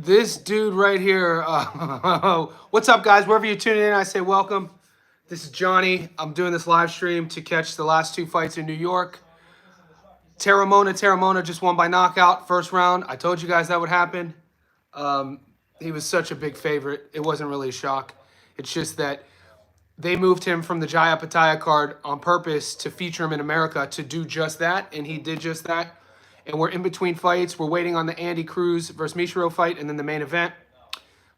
This dude right here. What's up, guys? Wherever you're tuning in, I say welcome. This is Johnny. I'm doing this live stream to catch the last two fights in New York. Terramona just won by knockout first round. I told you guys that would happen. He was such a big favorite. It wasn't really a shock. It's just that they moved him from the Jaya Pattaya card on purpose to feature him in America to do just that, and he did just that. And we're in between fights. We're waiting on the Andy Cruz versus Mishiro fight and then the main event.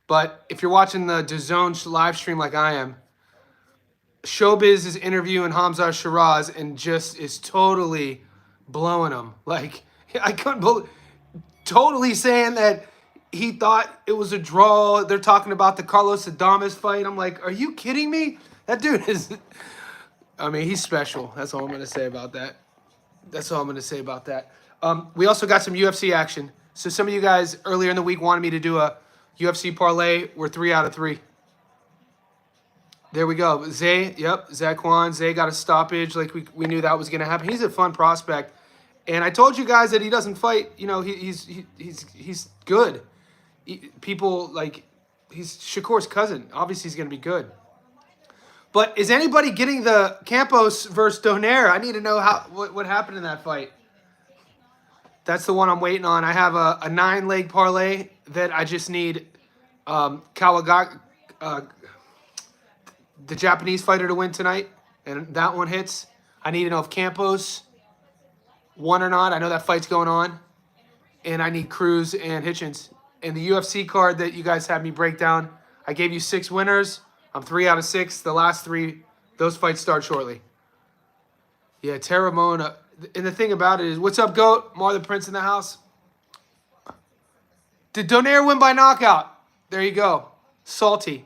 But if you're watching the DAZN live stream like I am, Showbiz is interviewing Hamza Shiraz and just is totally blowing him. Like, I couldn't believe, totally saying that he thought it was a draw. They're talking about the Carlos Adames fight. I'm like, are you kidding me? That dude is, I mean, he's special. That's all I'm going to say about that. That's all I'm going to say about that. We also got some UFC action. So some of you guys earlier in the week wanted me to do a UFC parlay. We're 3 out of 3. There we go. Zay, yep, Zaquan. Zay got a stoppage. Like we knew that was going to happen. He's a fun prospect. And I told you guys that he doesn't fight. You know, he's good. People like, he's Shakur's cousin. Obviously, he's going to be good. But is anybody getting the Kambosos versus Donaire? I need to know what happened in that fight. That's the one I'm waiting on. I have a 9-leg parlay that I just need Kawagaki, the Japanese fighter, to win tonight. And that one hits. I need to know if Kambosos won or not. I know that fight's going on. And I need Cruz and Hitchens. And the UFC card that you guys had me break down, I gave you 6 winners. I'm 3 out of 6. The last 3, those fights start shortly. Yeah, Terramona. And the thing about it is, what's up, GOAT? Mar the Prince in the house. Did Donaire win by knockout? There you go. Salty.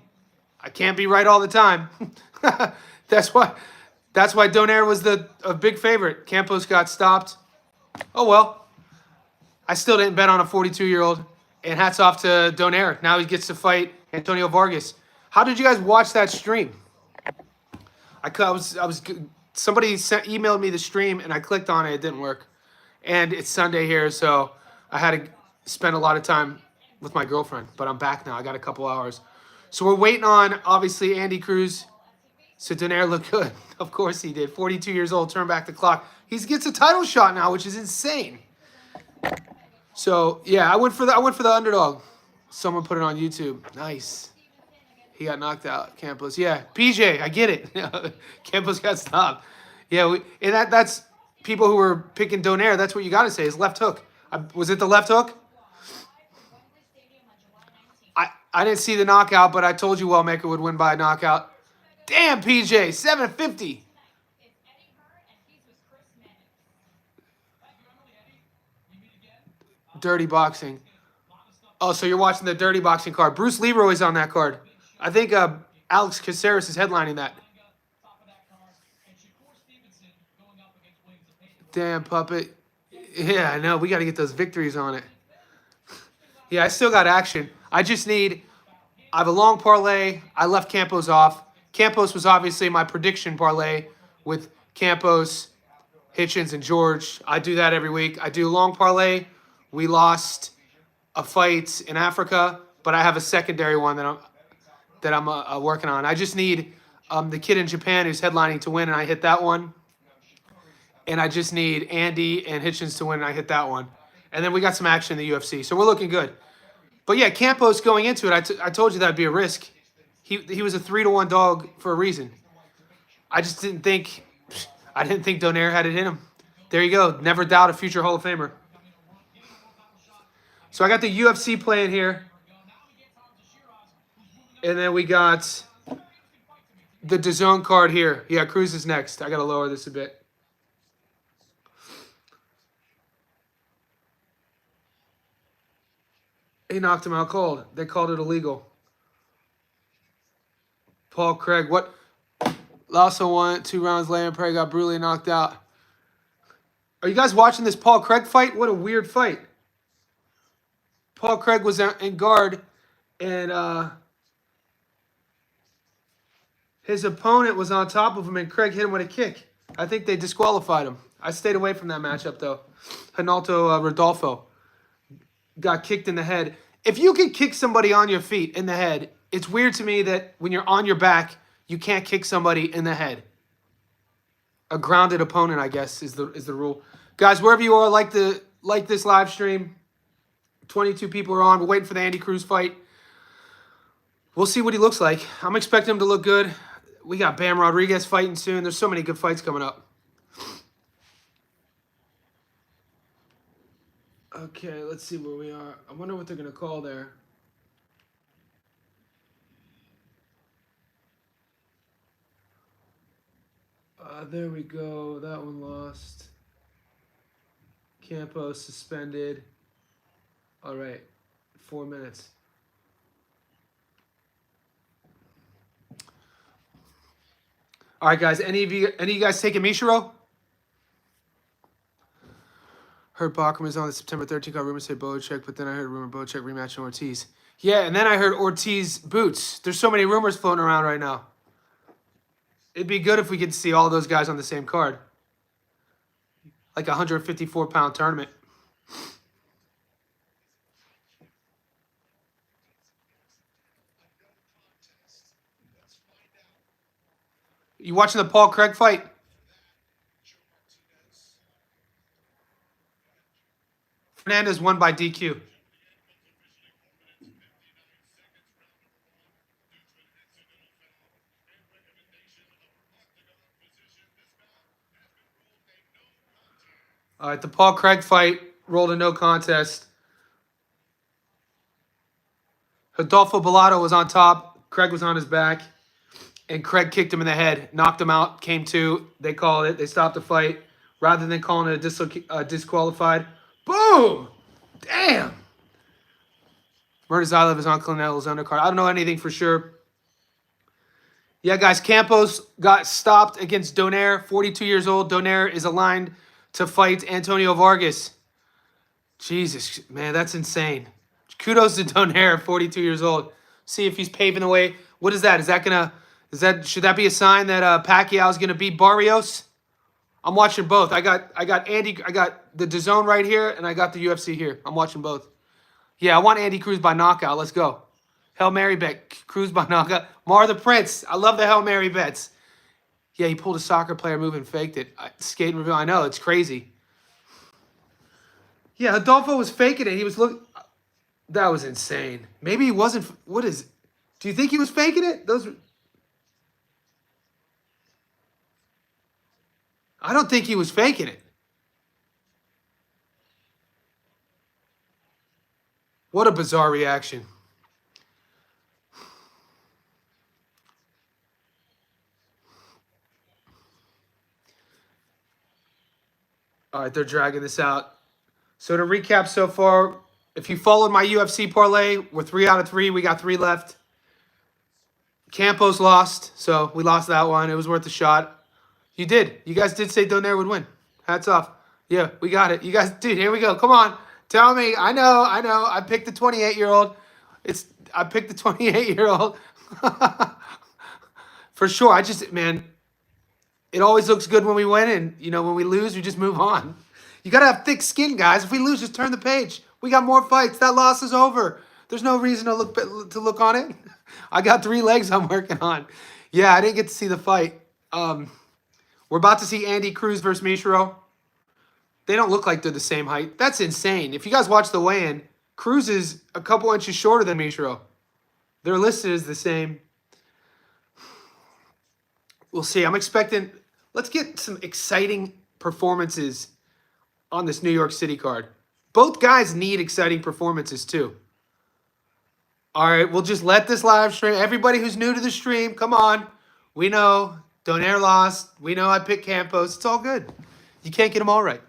I can't be right all the time. That's why Donaire was a big favorite. Kambosos got stopped. Oh, well. I still didn't bet on a 42-year-old. And hats off to Donaire. Now he gets to fight Antonio Vargas. How did you guys watch that stream? Somebody emailed me the stream, and I clicked on it. It didn't work. And it's Sunday here, so I had to spend a lot of time with my girlfriend. But I'm back now. I got a couple hours. So we're waiting on, obviously, Andy Cruz. So Donaire looked good. Of course he did. 42 years old, turn back the clock. He gets a title shot now, which is insane. So, yeah, I went for the underdog. Someone put it on YouTube. Nice. He got knocked out, Kambosos. Yeah, PJ, I get it. Kambosos got stopped. Yeah, and that's people who were picking Donaire. That's what you got to say is left hook. Was it the left hook? I didn't see the knockout, but I told you Wellmaker would win by a knockout. Damn, PJ, 750. Dirty boxing. Oh, so you're watching the dirty boxing card. Bruce Leroy's on that card. I think Alex Caceres is headlining that. Damn, Puppet. Yeah, I know. We got to get those victories on it. Yeah, I still got action. I have a long parlay. I left Kambosos off. Kambosos was obviously my prediction parlay with Kambosos, Hitchens, and George. I do that every week. I do a long parlay. We lost a fight in Africa, but I have a secondary one that I'm working on. I just need the kid in Japan who's headlining to win, and I hit that one. And I just need Andy and Hitchens to win, and I hit that one. And then we got some action in the UFC, so we're looking good. But yeah, Kambosos going into it, I told you that'd be a risk. He was a 3-1 dog for a reason. I didn't think Donaire had it in him. There you go. Never doubt a future Hall of Famer. So I got the UFC playing here. And then we got the DAZN card here. Yeah, Cruz is next. I got to lower this a bit. He knocked him out cold. They called it illegal. Paul Craig, what? Lasso won 2 rounds later. Perry got brutally knocked out. Are you guys watching this Paul Craig fight? What a weird fight. Paul Craig was in guard, and his opponent was on top of him, and Craig hit him with a kick. I think they disqualified him. I stayed away from that matchup, though. Hinaldo Rodolfo got kicked in the head. If you can kick somebody on your feet in the head, it's weird to me that when you're on your back, you can't kick somebody in the head. A grounded opponent, I guess, is the rule. Guys, wherever you are, like this live stream. 22 people are on. We're waiting for the Andy Cruz fight. We'll see what he looks like. I'm expecting him to look good. We got Bam Rodriguez fighting soon. There's so many good fights coming up. Okay, let's see where we are. I wonder what they're going to call there. There we go. That one lost. Campos suspended. All right, 4 minutes. All right, guys. Any of you guys taking Mishiro? Heard Bachman is on the September 13th card. Rumors say Bochek, but then I heard a rumor Bochek rematching Ortiz. Yeah, and then I heard Ortiz boots. There's so many rumors floating around right now. It'd be good if we could see all those guys on the same card. Like a 154-pound tournament. You watching the Paul Craig fight? Fernandez won by DQ. All right, the Paul Craig fight rolled a no contest. Rodolfo Bellato was on top. Craig was on his back. And Craig kicked him in the head, knocked him out, came to. They called it. They stopped the fight. Rather than calling it a disqualified. Boom! Damn! Murtazylov is on Canelo's undercard. I don't know anything for sure. Yeah, guys, Campos got stopped against Donaire, 42 years old. Donaire is aligned to fight Antonio Vargas. Jesus, man, that's insane. Kudos to Donaire, 42 years old. See if he's paving the way. What is that? Should that be a sign that Pacquiao is gonna beat Barrios? I'm watching both. I got the DAZN right here, and I got the UFC here. I'm watching both. Yeah, I want Andy Cruz by knockout. Let's go. Hail Mary bet. Cruz by knockout. Mar the Prince. I love the Hail Mary bets. Yeah, he pulled a soccer player move and faked it. Skate reveal. I know, it's crazy. Yeah, Adolfo was faking it. He was look. That was insane. Maybe he wasn't. What is? Do you think he was faking it? I don't think he was faking it. What a bizarre reaction. All right, they're dragging this out. So to recap so far, if you followed my UFC parlay, we're 3 out of 3. We got 3 left. Campos lost, so we lost that one. It was worth a shot. You did. You guys did say Donaire would win. Hats off. Yeah, we got it. You guys, dude, here we go. Come on. Tell me. I know. I picked the 28-year-old. I picked the 28-year-old. For sure. Man, it always looks good when we win, and, when we lose, we just move on. You got to have thick skin, guys. If we lose, just turn the page. We got more fights. That loss is over. There's no reason to look on it. I got 3 legs I'm working on. Yeah, I didn't get to see the fight. We're about to see Andy Cruz versus Mishiro. They don't look like they're the same height. That's insane. If you guys watch the weigh-in, Cruz is a couple inches shorter than Mishiro. They're listed as the same. We'll see. I'm expecting... Let's get some exciting performances on this New York City card. Both guys need exciting performances too. All right, we'll just let this live stream. Everybody who's new to the stream, come on. We know Donaire lost. We know I picked Campos. It's all good. You can't get them all right.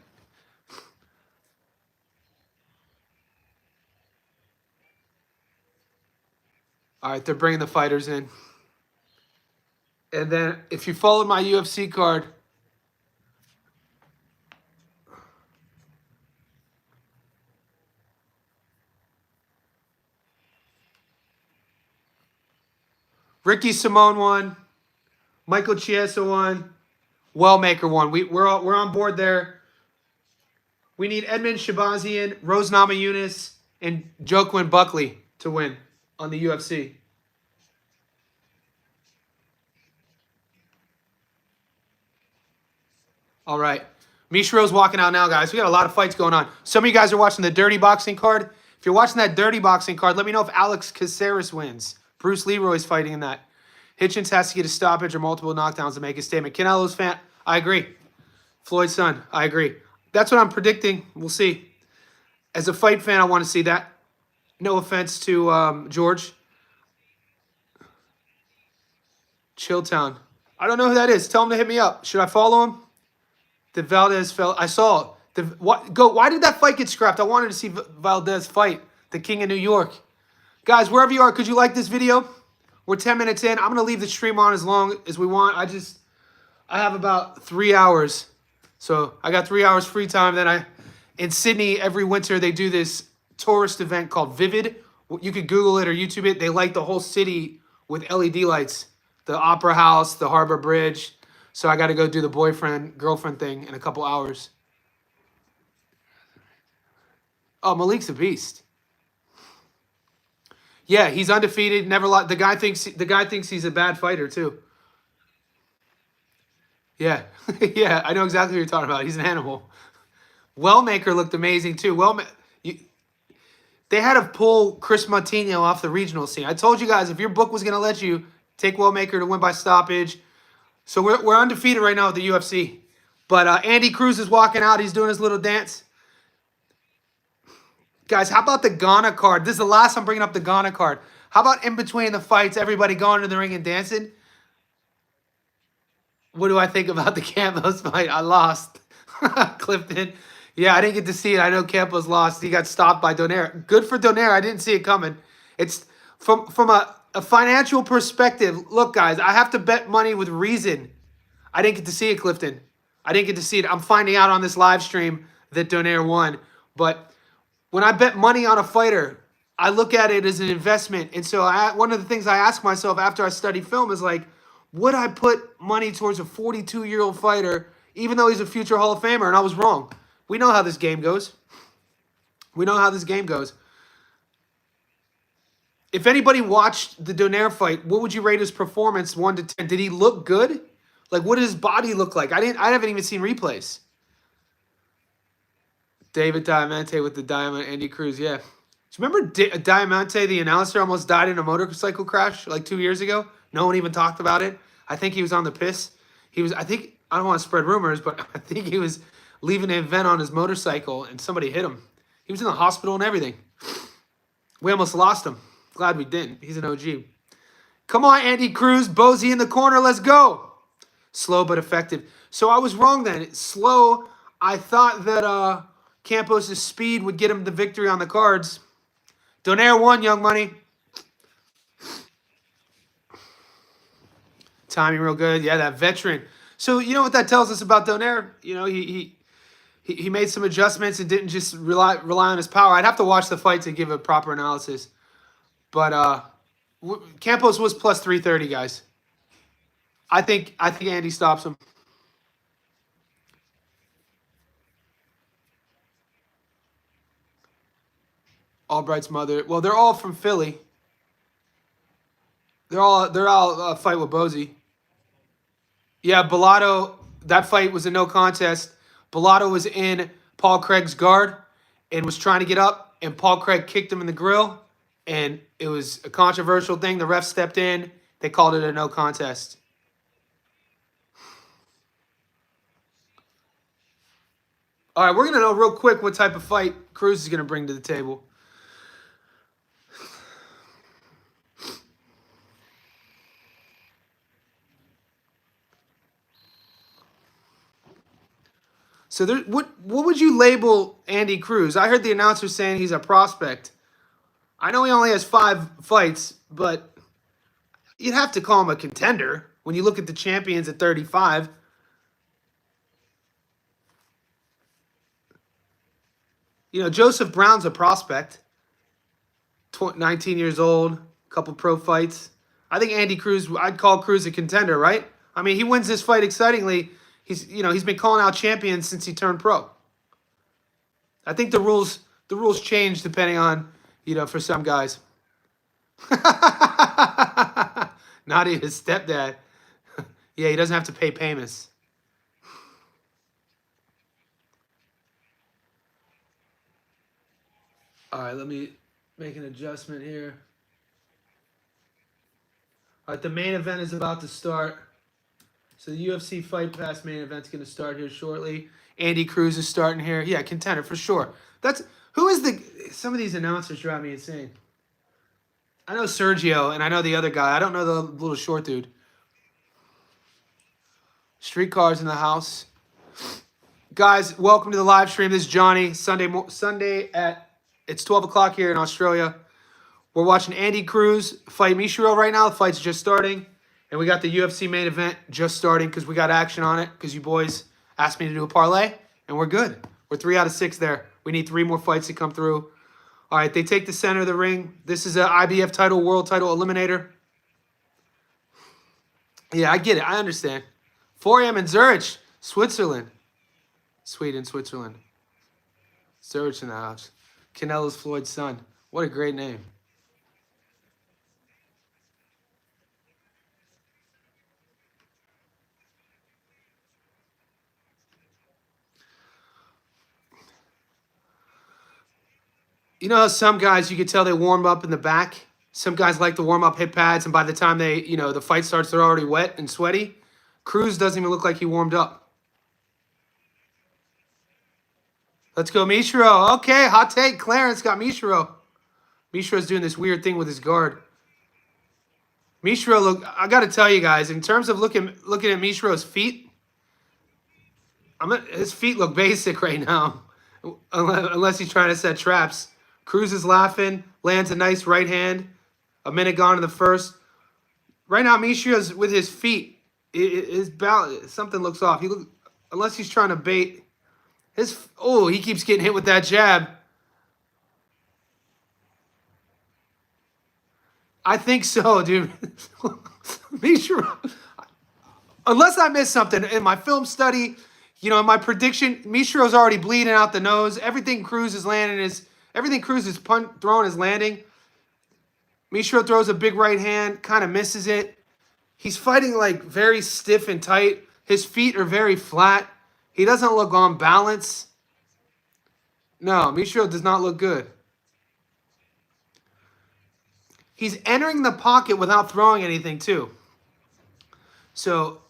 All right, they're bringing the fighters in. And then if you followed my UFC card, Ricky Simone won, Michael Chiesa won, Wellmaker won. We're on board there. We need Edmund Shabazian, Rose Namajunas, and Joaquin Buckley to win on the UFC. All right. Mishiro's walking out now, guys. We got a lot of fights going on. Some of you guys are watching the Dirty Boxing card. If you're watching that Dirty Boxing card, let me know if Alex Caceres wins. Bruce Leroy's fighting in that. Hitchens has to get a stoppage or multiple knockdowns to make a statement. Canelo's fan, I agree. Floyd's son, I agree. That's what I'm predicting. We'll see. As a fight fan, I want to see that. No offense to George. Chilltown. I don't know who that is. Tell him to hit me up. Should I follow him? The Valdez fell. I saw. Why did that fight get scrapped? I wanted to see Valdez fight the King of New York. Guys, wherever you are, could you like this video? We're 10 minutes in. I'm going to leave the stream on as long as we want. I have about 3 hours. So I got 3 hours free time. Then in Sydney, every winter, they do this tourist event called Vivid. You could Google it or YouTube it. They light the whole city with LED lights. The Opera House, the Harbor Bridge. So I got to go do the boyfriend-girlfriend thing in a couple hours. Oh, Malik's a beast. Yeah, he's undefeated. Never lost. The guy thinks he's a bad fighter too. Yeah, yeah, I know exactly what you're talking about. He's an animal. Wellmaker looked amazing too. They had to pull Chris Martino off the regional scene. I told you guys if your book was going to let you take Wellmaker to win by stoppage. So we're undefeated right now with the UFC. But Andy Cruz is walking out. He's doing his little dance. Guys, how about the Ghana card? This is the last I'm bringing up the Ghana card. How about in between the fights, everybody going to the ring and dancing? What do I think about the Campos fight? I lost. Clifton. Yeah, I didn't get to see it. I know Campos lost. He got stopped by Donaire. Good for Donaire. I didn't see it coming. It's from a financial perspective. Look, guys, I have to bet money with reason. I didn't get to see it, Clifton. I didn't get to see it. I'm finding out on this live stream that Donaire won. But when I bet money on a fighter, I look at it as an investment. And so one of the things I ask myself after I study film is like, would I put money towards a 42-year-old fighter, even though he's a future Hall of Famer? And I was wrong. We know how this game goes. We know how this game goes. If anybody watched the Donaire fight, what would you rate his performance 1 to 10? Did he look good? Like, what did his body look like? I haven't even seen replays. David Diamante with the Diamond, Andy Cruz, yeah. Do you remember Diamante, the announcer, almost died in a motorcycle crash like 2 years ago? No one even talked about it. I think he was on the piss. I don't want to spread rumors, but I think he was leaving an event on his motorcycle and somebody hit him. He was in the hospital and everything. We almost lost him. Glad we didn't. He's an OG. Come on, Andy Cruz. Bozy in the corner. Let's go. Slow but effective. So I was wrong then. It's slow. I thought that Campos' speed would get him the victory on the cards. Donaire won, Young Money. Timing real good. Yeah, that veteran. So you know what that tells us about Donaire? You know, he made some adjustments and didn't just rely on his power. I'd have to watch the fight to give a proper analysis. But Campos was plus 330, guys. I think Andy stops him. Albright's mother. Well, they're all from Philly. They're all fight with Bozy. Yeah, Bellato. That fight was a no contest. Bellato was in Paul Craig's guard and was trying to get up, and Paul Craig kicked him in the grill, and it was a controversial thing. The ref stepped in. They called it a no contest. All right, we're going to know real quick what type of fight Cruz is going to bring to the table. So what would you label Andy Cruz? I heard the announcer saying he's a prospect. I know he only has 5 fights, but you'd have to call him a contender when you look at the champions at 35. You know, Joseph Brown's a prospect. 19 years old, couple pro fights. I think Andy Cruz, I'd call Cruz a contender, right? I mean, he wins this fight excitingly. He's been calling out champions since he turned pro. I think the rules change depending on You know, for some guys. Not even his stepdad. Yeah, he doesn't have to pay payments. All right, let me make an adjustment here. All right, the main event is about to start. So the UFC Fight Pass main event's going to start here shortly. Andy Cruz is starting here. Yeah, contender for sure. Who is the... Some of these announcers drive me insane. I know Sergio, and I know the other guy. I don't know the little short dude. Streetcars in the house. Guys, welcome to the live stream. This is Johnny. Sunday at... It's 12 o'clock here in Australia. We're watching Andy Cruz fight Mishiro right now. The fight's just starting. And we got the UFC main event just starting because we got action on it because you boys asked me to do a parlay. And we're good. We're 3 out of 6 there. We need 3 more fights to come through. All right, they take the center of the ring. This is an IBF title, world title eliminator. Yeah, I get it. I understand. 4 a.m. in Zurich, Switzerland. Sweden, Switzerland. Zurich in the house. Canelo's Floyd's son. What a great name. You know how some guys, you could tell they warm up in the back? Some guys like to warm up hip pads, and by the time the fight starts, they're already wet and sweaty. Cruz doesn't even look like he warmed up. Let's go, Mishiro. Okay, hot take. Clarence got Mishiro. Mishiro's doing this weird thing with his guard. Mishiro, look, I got to tell you guys, in terms of looking at Mishiro's feet, his feet look basic right now, unless he's trying to set traps. Cruz is laughing, lands a nice right hand. A minute gone in the first. Right now, Mishiro's with his feet. His balance, something looks off. Unless he's trying to bait. He keeps getting hit with that jab. I think so, dude. Mishiro. Unless I missed something in my film study, in my prediction, Mishiro's already bleeding out the nose. Everything Cruz is throwing is landing. Mishiro throws a big right hand, kind of misses it. He's fighting like very stiff and tight. His feet are very flat. He doesn't look on balance. No, Mishiro does not look good. He's entering the pocket without throwing anything, too. So,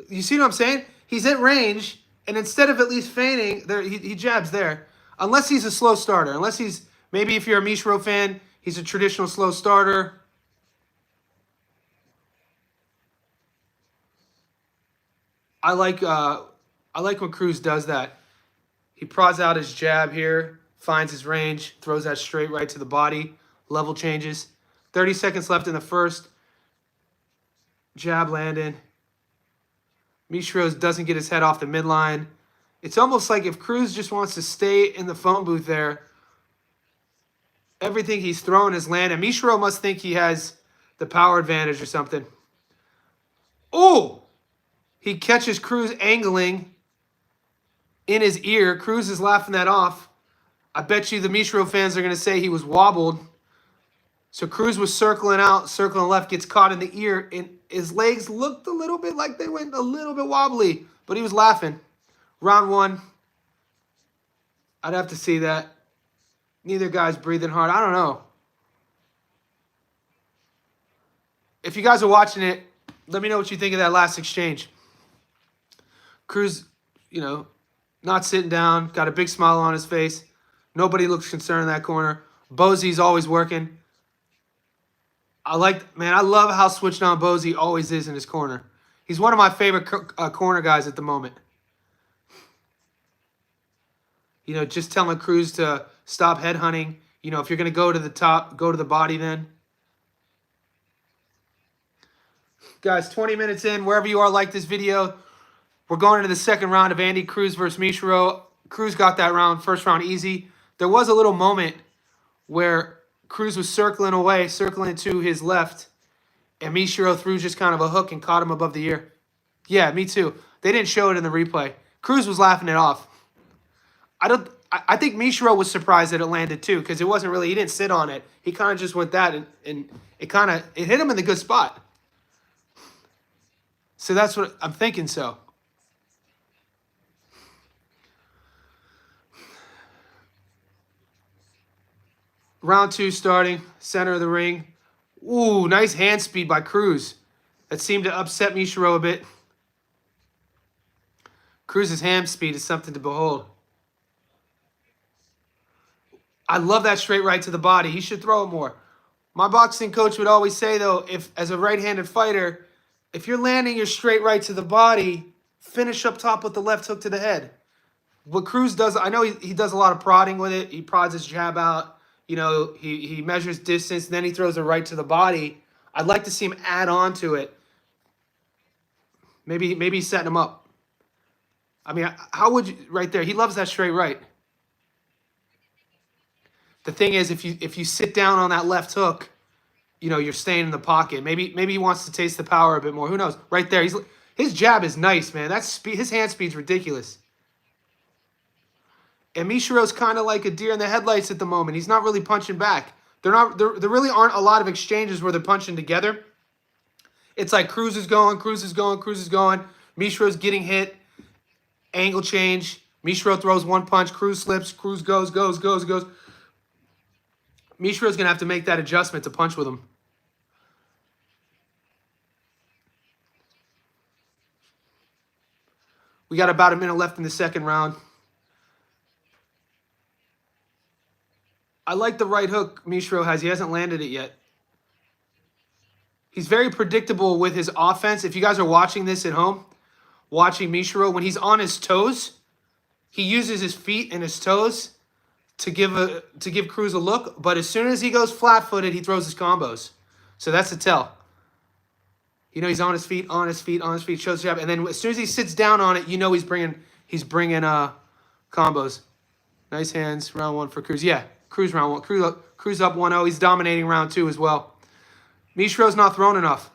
you see what I'm saying? He's at range, and instead of at least feigning, he jabs there. Unless he's a slow starter. Maybe if you're a Mishiro fan, he's a traditional slow starter. I like when Cruz does that. He prods out his jab here, finds his range, throws that straight right to the body. Level changes. 30 seconds left in the first. Jab landing. Mishiro doesn't get his head off the midline. It's almost like if Cruz just wants to stay in the phone booth there, everything he's throwing is landing. Mishiro must think he has the power advantage or something. Oh! He catches Cruz angling in his ear. Cruz is laughing that off. I bet you the Mishiro fans are going to say he was wobbled. So Cruz was circling out, circling left, gets caught in the ear, and his legs looked a little bit like they went a little bit wobbly, but he was laughing. Round 1. I'd have to see that. Neither guy's breathing hard. I don't know. If you guys are watching it, let me know what you think of that last exchange. Cruz, not sitting down, got a big smile on his face. Nobody looks concerned in that corner. Bozie's always working. I love how switched on Bozie always is in his corner. He's one of my favorite corner guys at the moment. Just telling Cruz to stop headhunting. If you're going to go to the top, go to the body then. Guys, 20 minutes in, wherever you are, like this video. We're going into the second round of Andy Cruz versus Mishiro. Cruz got that round, first round easy. There was a little moment where Cruz was circling to his left, and Mishiro threw just kind of a hook and caught him above the ear. Yeah, me too. They didn't show it in the replay. Cruz was laughing it off. I think Mishiro was surprised that it landed too, because it wasn't really, he didn't sit on it. He kind of just went that, and it hit him in the good spot. So that's what I'm thinking. So round 2 starting, center of the ring. Ooh, nice hand speed by Cruz. That seemed to upset Mishiro a bit. Cruz's hand speed is something to behold. I love that straight right to the body. He should throw it more. My boxing coach would always say, though, if as a right-handed fighter, if you're landing your straight right to the body, finish up top with the left hook to the head. What Cruz does, I know he does a lot of prodding with it. He prods his jab out. You know, he measures distance, and then he throws a right to the body. I'd like to see him add on to it. Maybe he's setting him up. I mean, how would you, right there, he loves that straight right. The thing is, if you sit down on that left hook, you know, you're staying in the pocket. Maybe he wants to taste the power a bit more. Who knows? Right there, his jab is nice, man. That's his hand speed's ridiculous. And Mishiro's kind of like a deer in the headlights at the moment. He's not really punching back. There really aren't a lot of exchanges where they're punching together. It's like Cruz is going, Cruz is going, Cruz is going. Mishiro's getting hit. Angle change. Mishiro throws one punch. Cruz slips. Cruz goes. Mishiro's going to have to make that adjustment to punch with him. We got about a minute left in the second round. I like the right hook Mishiro has. He hasn't landed it yet. He's very predictable with his offense. If you guys are watching this at home, watching Mishiro, when he's on his toes, he uses his feet and his toes to give Cruz a look. But as soon as he goes flat-footed, he throws his combos. So that's a tell. You know, he's on his feet, shows jab, and then as soon as he sits down on it, you know he's bringing combos. Nice hands, round 1 for Cruz. Yeah, Cruz round 1. Cruz up 1-0. He's dominating round 2 as well. Mishiro's not thrown enough.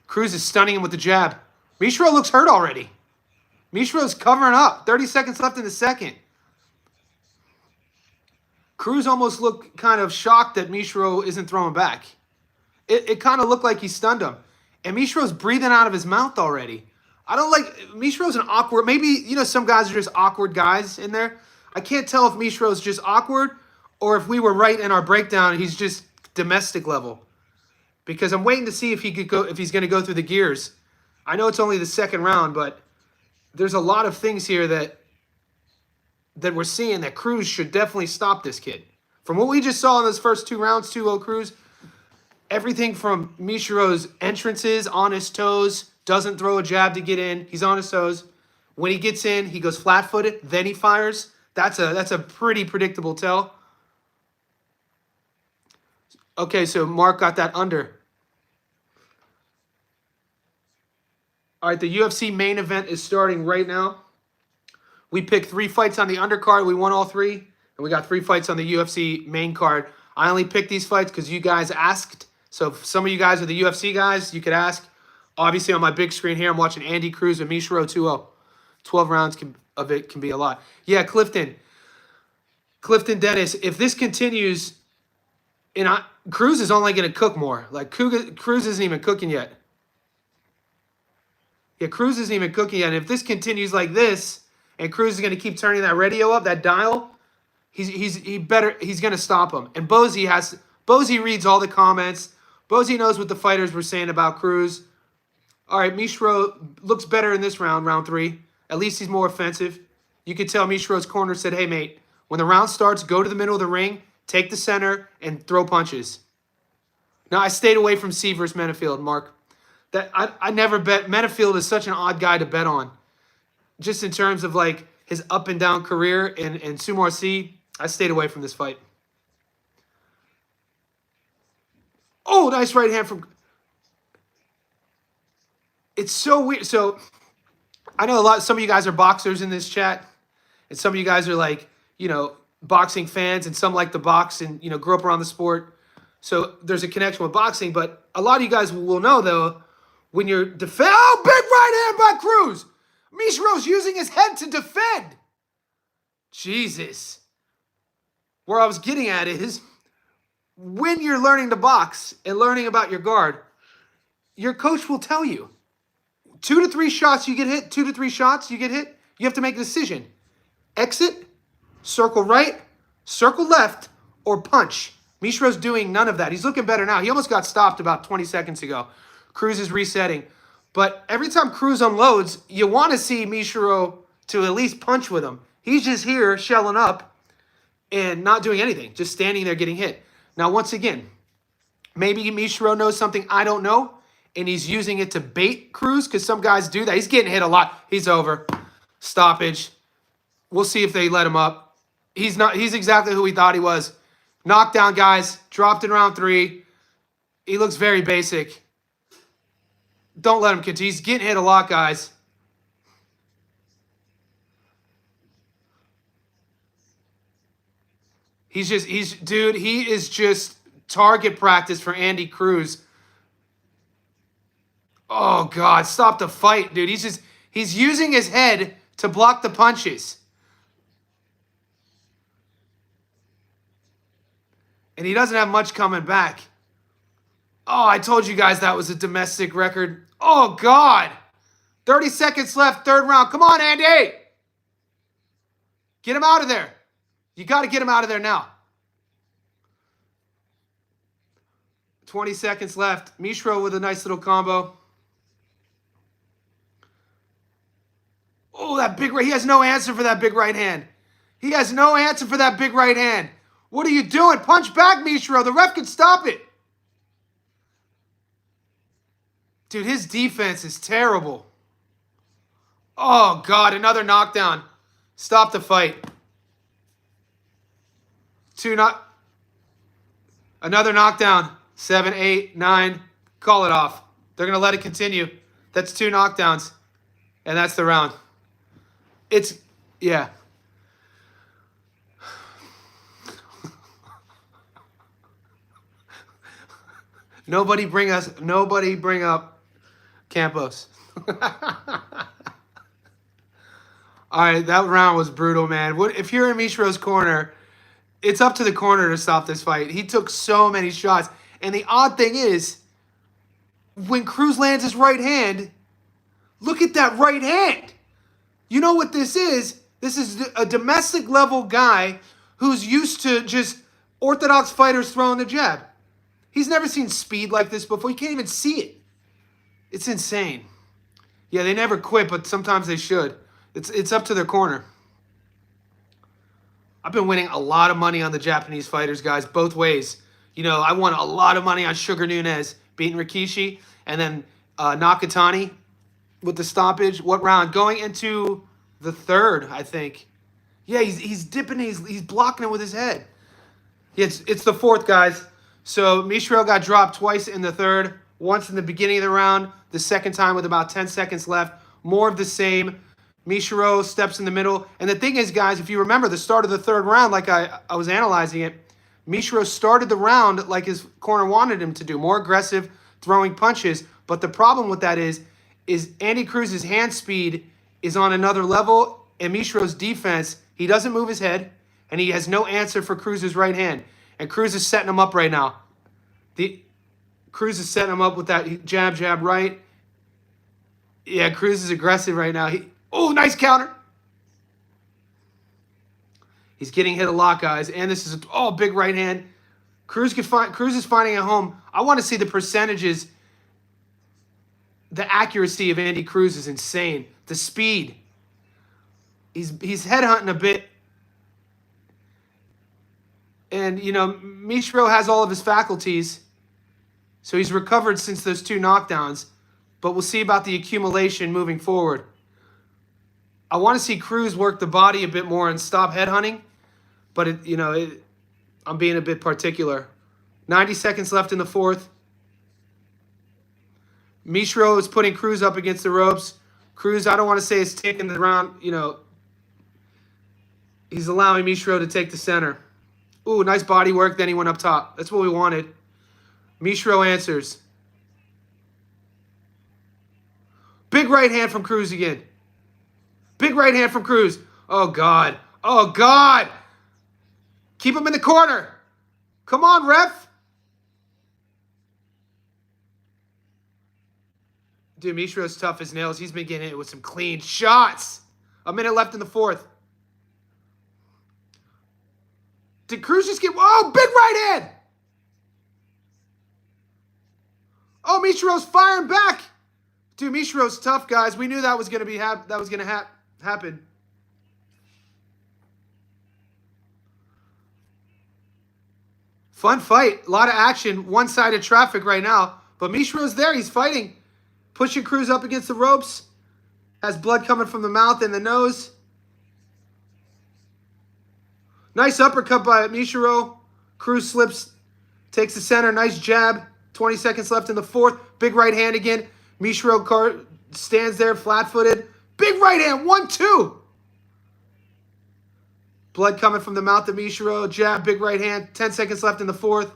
Cruz is stunning him with the jab. Mishiro looks hurt already. Mishiro's covering up. 30 seconds left in the second. Cruz almost looked kind of shocked that Mishiro isn't throwing back. It kind of looked like he stunned him. And Mishiro's breathing out of his mouth already. I don't like... Mishiro's an awkward... Maybe, you know, some guys are just awkward guys in there. I can't tell if Mishiro's just awkward or if we were right in our breakdown and he's just domestic level. Because I'm waiting to see if he's going to go through the gears. I know it's only the second round, but there's a lot of things here that we're seeing that Cruz should definitely stop this kid. From what we just saw in those first 2 rounds, 2-0 Cruz, everything from Mishiro's entrances, on his toes, doesn't throw a jab to get in. He's on his toes. When he gets in, he goes flat-footed, then he fires. That's a pretty predictable tell. Okay, so Mark got that under. All right, the UFC main event is starting right now. We picked 3 fights on the undercard. We won all 3. And we got 3 fights on the UFC main card. I only picked these fights because you guys asked. So if some of you guys are the UFC guys, you could ask. Obviously, on my big screen here, I'm watching Andy Cruz and Mishiro 2-0. 12 rounds of it can be a lot. Yeah, Clifton Dennis, if this continues... Cruz is only going to cook more. Like, Cruz isn't even cooking yet. Yeah, Cruz isn't even cooking yet. And if this continues like this, and Cruz is going to keep turning that radio up, that dial, he's going to stop him. And Bozy reads all the comments. Bozy knows what the fighters were saying about Cruz. All right, Mishiro looks better in this round, round 3. At least he's more offensive. You could tell Mishiro's corner said, hey, mate, when the round starts, go to the middle of the ring, take the center, and throw punches. Now, I stayed away from C versus Menafield, Mark. I never bet. Menafield is such an odd guy to bet on. Just in terms of, like, his up-and-down career in Sumo RC, I stayed away from this fight. Oh, nice right hand from... It's so weird. So, I know some of you guys are boxers in this chat. And some of you guys are, like, you know, boxing fans. And some like to box and, you know, grew up around the sport. So, there's a connection with boxing. But a lot of you guys will know, though, when you're oh, big right hand by Cruz. Mishiro's using his head to defend. Jesus. Where I was getting at is, when you're learning to box and learning about your guard, your coach will tell you 2 to 3 shots you get hit, 2 to 3 shots you get hit. You have to make a decision. Exit, circle right, circle left, or punch. Mishiro's doing none of that. He's looking better now. He almost got stopped about 20 seconds ago. Cruz is resetting. But every time Cruz unloads, you want to see Mishiro to at least punch with him. He's just here shelling up and not doing anything, just standing there getting hit. Now, once again, maybe Mishiro knows something I don't know, and he's using it to bait Cruz, because some guys do that. He's getting hit a lot. He's over. Stoppage. We'll see if they let him up. He's not. He's exactly who we thought he was. Knockdown, guys. Dropped in round 3. He looks very basic. Don't let him continue. He's getting hit a lot, guys. He is just target practice for Andy Cruz. Oh, God, stop the fight, dude. He's using his head to block the punches. And he doesn't have much coming back. Oh, I told you guys that was a domestic record. Oh, God. 30 seconds left, 3rd round. Come on, Andy. Get him out of there. You got to get him out of there now. 20 seconds left. Mishiro with a nice little combo. Oh, that big right. He has no answer for that big right hand. He has no answer for that big right hand. What are you doing? Punch back, Mishiro. The ref can stop it. Dude, his defense is terrible. Oh, God, another knockdown. Stop the fight. Another knockdown. 7, 8, 9. Call it off. They're going to let it continue. That's 2 knockdowns. And that's the round. Yeah. Nobody bring up Kambosos. All right, that round was brutal, man. If you're in Mishiro's corner, it's up to the corner to stop this fight. He took so many shots. And the odd thing is, when Cruz lands his right hand, look at that right hand. You know what this is? This is a domestic level guy who's used to just orthodox fighters throwing the jab. He's never seen speed like this before. You can't even see it. It's insane. Yeah, they never quit, but sometimes they should. It's up to their corner. I've been winning a lot of money on the Japanese fighters, guys, both ways. You know, I won a lot of money on Sugar Nunez beating Rikishi, and then Nakatani with the stoppage. What round? Going into the 3rd, I think. Yeah, he's dipping. He's blocking it with his head. Yeah, it's the 4th, guys. So Mishiro got dropped twice in the 3rd. Once in the beginning of the round. The 2nd time with about 10 seconds left. More of the same. Mishiro steps in the middle. And the thing is, guys, if you remember the start of the 3rd round, like I was analyzing it, Mishiro started the round like his corner wanted him to do. More aggressive, throwing punches. But the problem with that is Andy Cruz's hand speed is on another level. And Mishiro's defense, he doesn't move his head. And he has no answer for Cruz's right hand. And Cruz is setting him up right now. Cruz is setting him up with that jab, right. Yeah, Cruz is aggressive right now. Oh, nice counter. He's getting hit a lot, guys. And this is big right hand. Cruz is finding at home. I want to see the percentages. The accuracy of Andy Cruz is insane. The speed. He's headhunting a bit. And, you know, Mishiro has all of his faculties. So he's recovered since those 2 knockdowns. But we'll see about the accumulation moving forward. I want to see Cruz work the body a bit more and stop headhunting. But, I'm being a bit particular. 90 seconds left in the 4th. Mishiro is putting Cruz up against the ropes. Cruz, I don't want to say is taking the round. He's allowing Mishiro to take the center. Ooh, nice body work. Then he went up top. That's what we wanted. Mishiro answers. Big right hand from Cruz again. Big right hand from Cruz. Oh, God. Oh, God. Keep him in the corner. Come on, ref. Dude, Mishiro's tough as nails. He's been getting hit with some clean shots. A minute left in the fourth. Did Cruz just get... Oh, big right hand. Oh, Mishiro's firing back. Dude, Mishiro's tough, guys. We knew that was going to be happen. Fun fight. A lot of action. One-sided traffic right now. But Mishiro's there. He's fighting. Pushing Cruz up against the ropes. Has blood coming from the mouth and the nose. Nice uppercut by Mishiro. Cruz slips. Takes the center. Nice jab. 20 seconds left in the fourth. Big right hand again. Mishiro stands there flat-footed. Big right hand. 1-2. Blood coming from the mouth of Mishiro. Jab, big right hand. 10 seconds left in the fourth.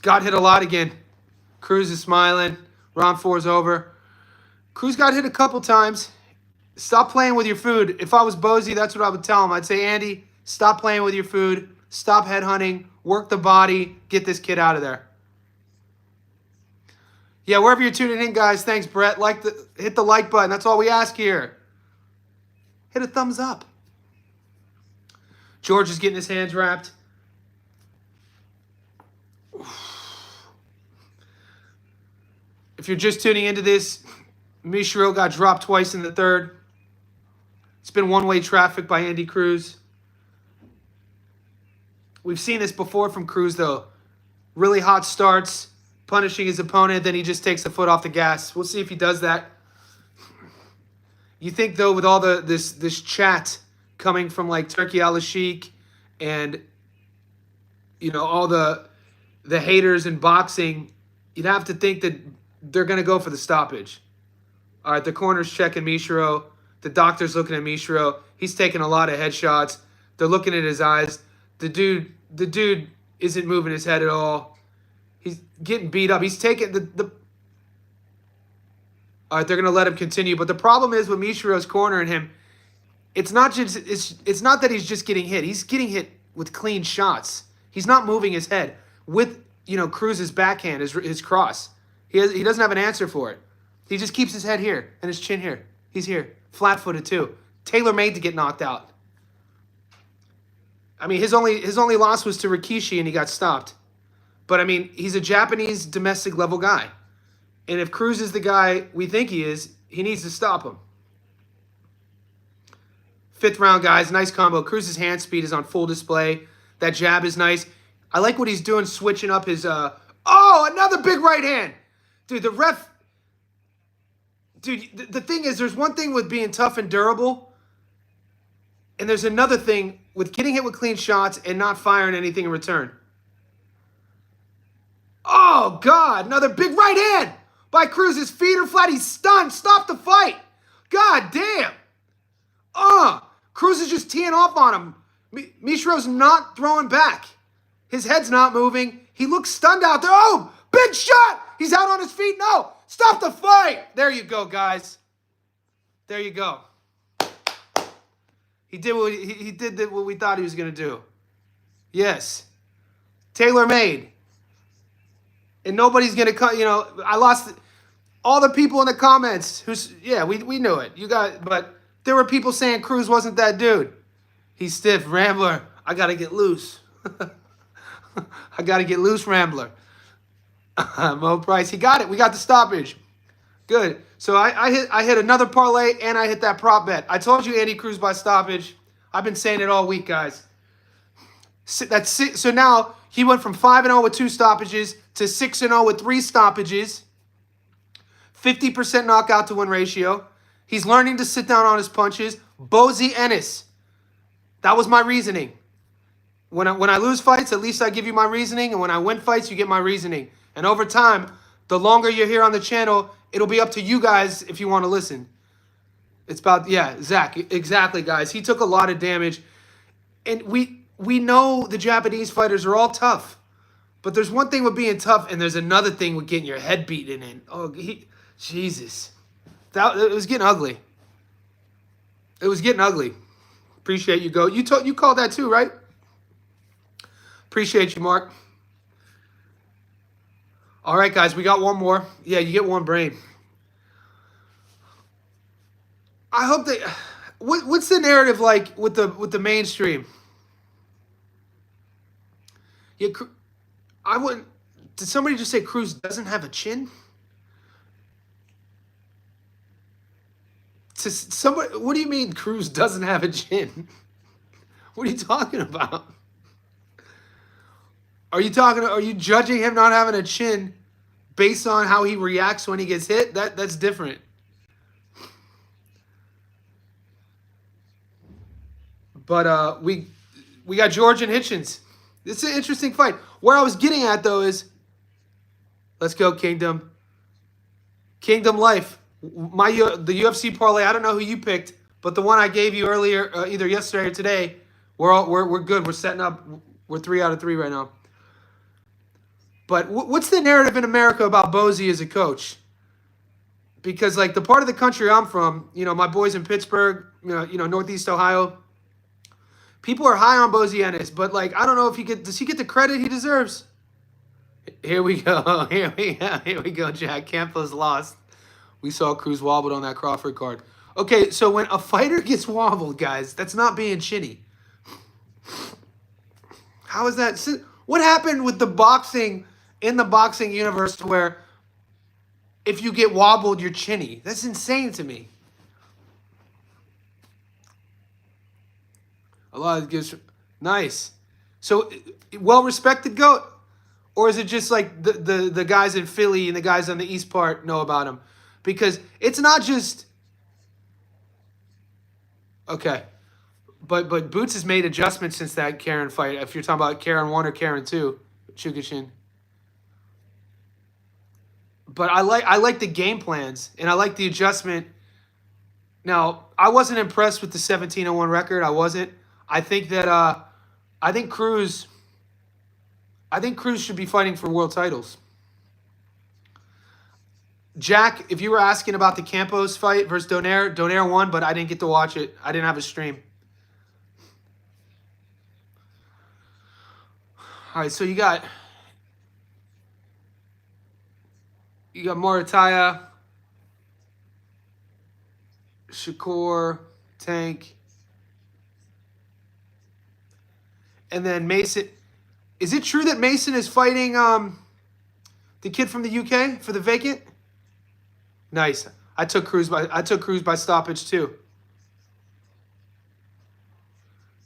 Got hit a lot again. Cruz is smiling. Round 4's over. Cruz got hit a couple times. Stop playing with your food. If I was Bozy, that's what I would tell him. I'd say, Andy, stop playing with your food. Stop headhunting. Work the body. Get this kid out of there. Yeah, wherever you're tuning in, guys, thanks, Brett. Hit the like button. That's all we ask here. Hit a thumbs up. George is getting his hands wrapped. If you're just tuning into this, Mishiro got dropped twice in the third. It's been one-way traffic by Andy Cruz. We've seen this before from Cruz, though. Really hot starts, punishing his opponent, then he just takes the foot off the gas. We'll see if he does that. You think, though, with all this chat coming from, like, Turkey Al-Sheikh and, you know, all the haters in boxing, you'd have to think that they're going to go for the stoppage. All right, the corner's checking Mishiro. The doctor's looking at Mishiro. He's taking a lot of headshots. They're looking at his eyes. The dude isn't moving his head at all. He's getting beat up. He's taking all right, they're going to let him continue. But the problem is with Mishiro's cornering him, it's not that he's just getting hit. He's getting hit with clean shots. He's not moving his head with, you know, Cruz's backhand, his cross. He doesn't have an answer for it. He just keeps his head here and his chin here. He's here. Flat-footed too. Tailor-made to get knocked out. I mean, his only loss was to Rikishi and he got stopped. But, I mean, he's a Japanese domestic level guy. And if Cruz is the guy we think he is, he needs to stop him. 5th round, guys. Nice combo. Cruz's hand speed is on full display. That jab is nice. I like what he's doing, switching up his... Oh, another big right hand. Dude, the ref... Dude, the thing is, there's one thing with being tough and durable, and there's another thing with getting hit with clean shots and not firing anything in return. Oh, God, another big right hand by Cruz. His feet are flat. He's stunned. Stop the fight. God damn. Cruz is just teeing off on him. Mishiro's not throwing back. His head's not moving. He looks stunned out there. Oh, big shot. He's out on his feet. No. Stop the fight! There you go, guys. There you go. He did what we thought he was going to do. Yes. Tailor-made. And nobody's going to cut, you know, I lost all the people in the comments we knew it. But there were people saying Cruz wasn't that dude. He's stiff, Rambler. I got to get loose. I got to get loose, Rambler. Mo Price, he got it. We got the stoppage. Good. So I hit another parlay and I hit that prop bet. I told you Andy Cruz by stoppage. I've been saying it all week, guys. So now he went from 5-0 with 2 stoppages to 6-0 with 3 stoppages. 50% knockout to win ratio. He's learning to sit down on his punches. Bozy Ennis. That was my reasoning. When I lose fights, at least I give you my reasoning. And when I win fights, you get my reasoning. And over time, the longer you're here on the channel, it'll be up to you guys if you want to listen. It's about, Zach, exactly, guys. He took a lot of damage. And we know the Japanese fighters are all tough. But there's one thing with being tough, and there's another thing with getting your head beaten in. Oh, Jesus. It was getting ugly. It was getting ugly. Appreciate you, Go. You called that too, right? Appreciate you, Mark. All right, guys, we got one more. Yeah, you get one brain. I hope they. What's the narrative like with the mainstream? Yeah, I wouldn't. Did somebody just say Cruz doesn't have a chin? Somebody, what do you mean Cruz doesn't have a chin? What are you talking about? Are you judging him not having a chin based on how he reacts when he gets hit? That's different. But we got George and Hitchens. It's an interesting fight. Where I was getting at though is, let's go Kingdom. Kingdom Life. The UFC parlay. I don't know who you picked, but the one I gave you earlier, either yesterday or today, we're good. We're setting up. We're 3 out of 3 right now. But what's the narrative in America about Bozy as a coach? Because like the part of the country I'm from, my boys in Pittsburgh, Northeast Ohio, people are high on Bozy Ennis, but like I don't know if does he get the credit he deserves? Here we go. Here we go, Jack. Campos lost. We saw Cruz wobbled on that Crawford card. Okay, so when a fighter gets wobbled, guys, that's not being chinny. How is that? What happened with the boxing in the boxing universe where if you get wobbled, you're chinny? That's insane to me. A lot of gives nice. So well respected GOAT, or is it just like the guys in Philly and the guys on the East part know about him? Because it's not just okay. But Boots has made adjustments since that Karen fight. If you're talking about Karen 1 or Karen 2, Chukashin. But I like the game plans and I like the adjustment. Now, I wasn't impressed with the 17-1 record. I wasn't. I think Cruz should be fighting for world titles. Jack, if you were asking about the Campos fight versus Donaire won, but I didn't get to watch it. I didn't have a stream. All right, so you got Morataya, Shakur, Tank, and then Mason. Is it true that Mason is fighting the kid from the UK for the vacant? Nice. I took Cruz by stoppage too.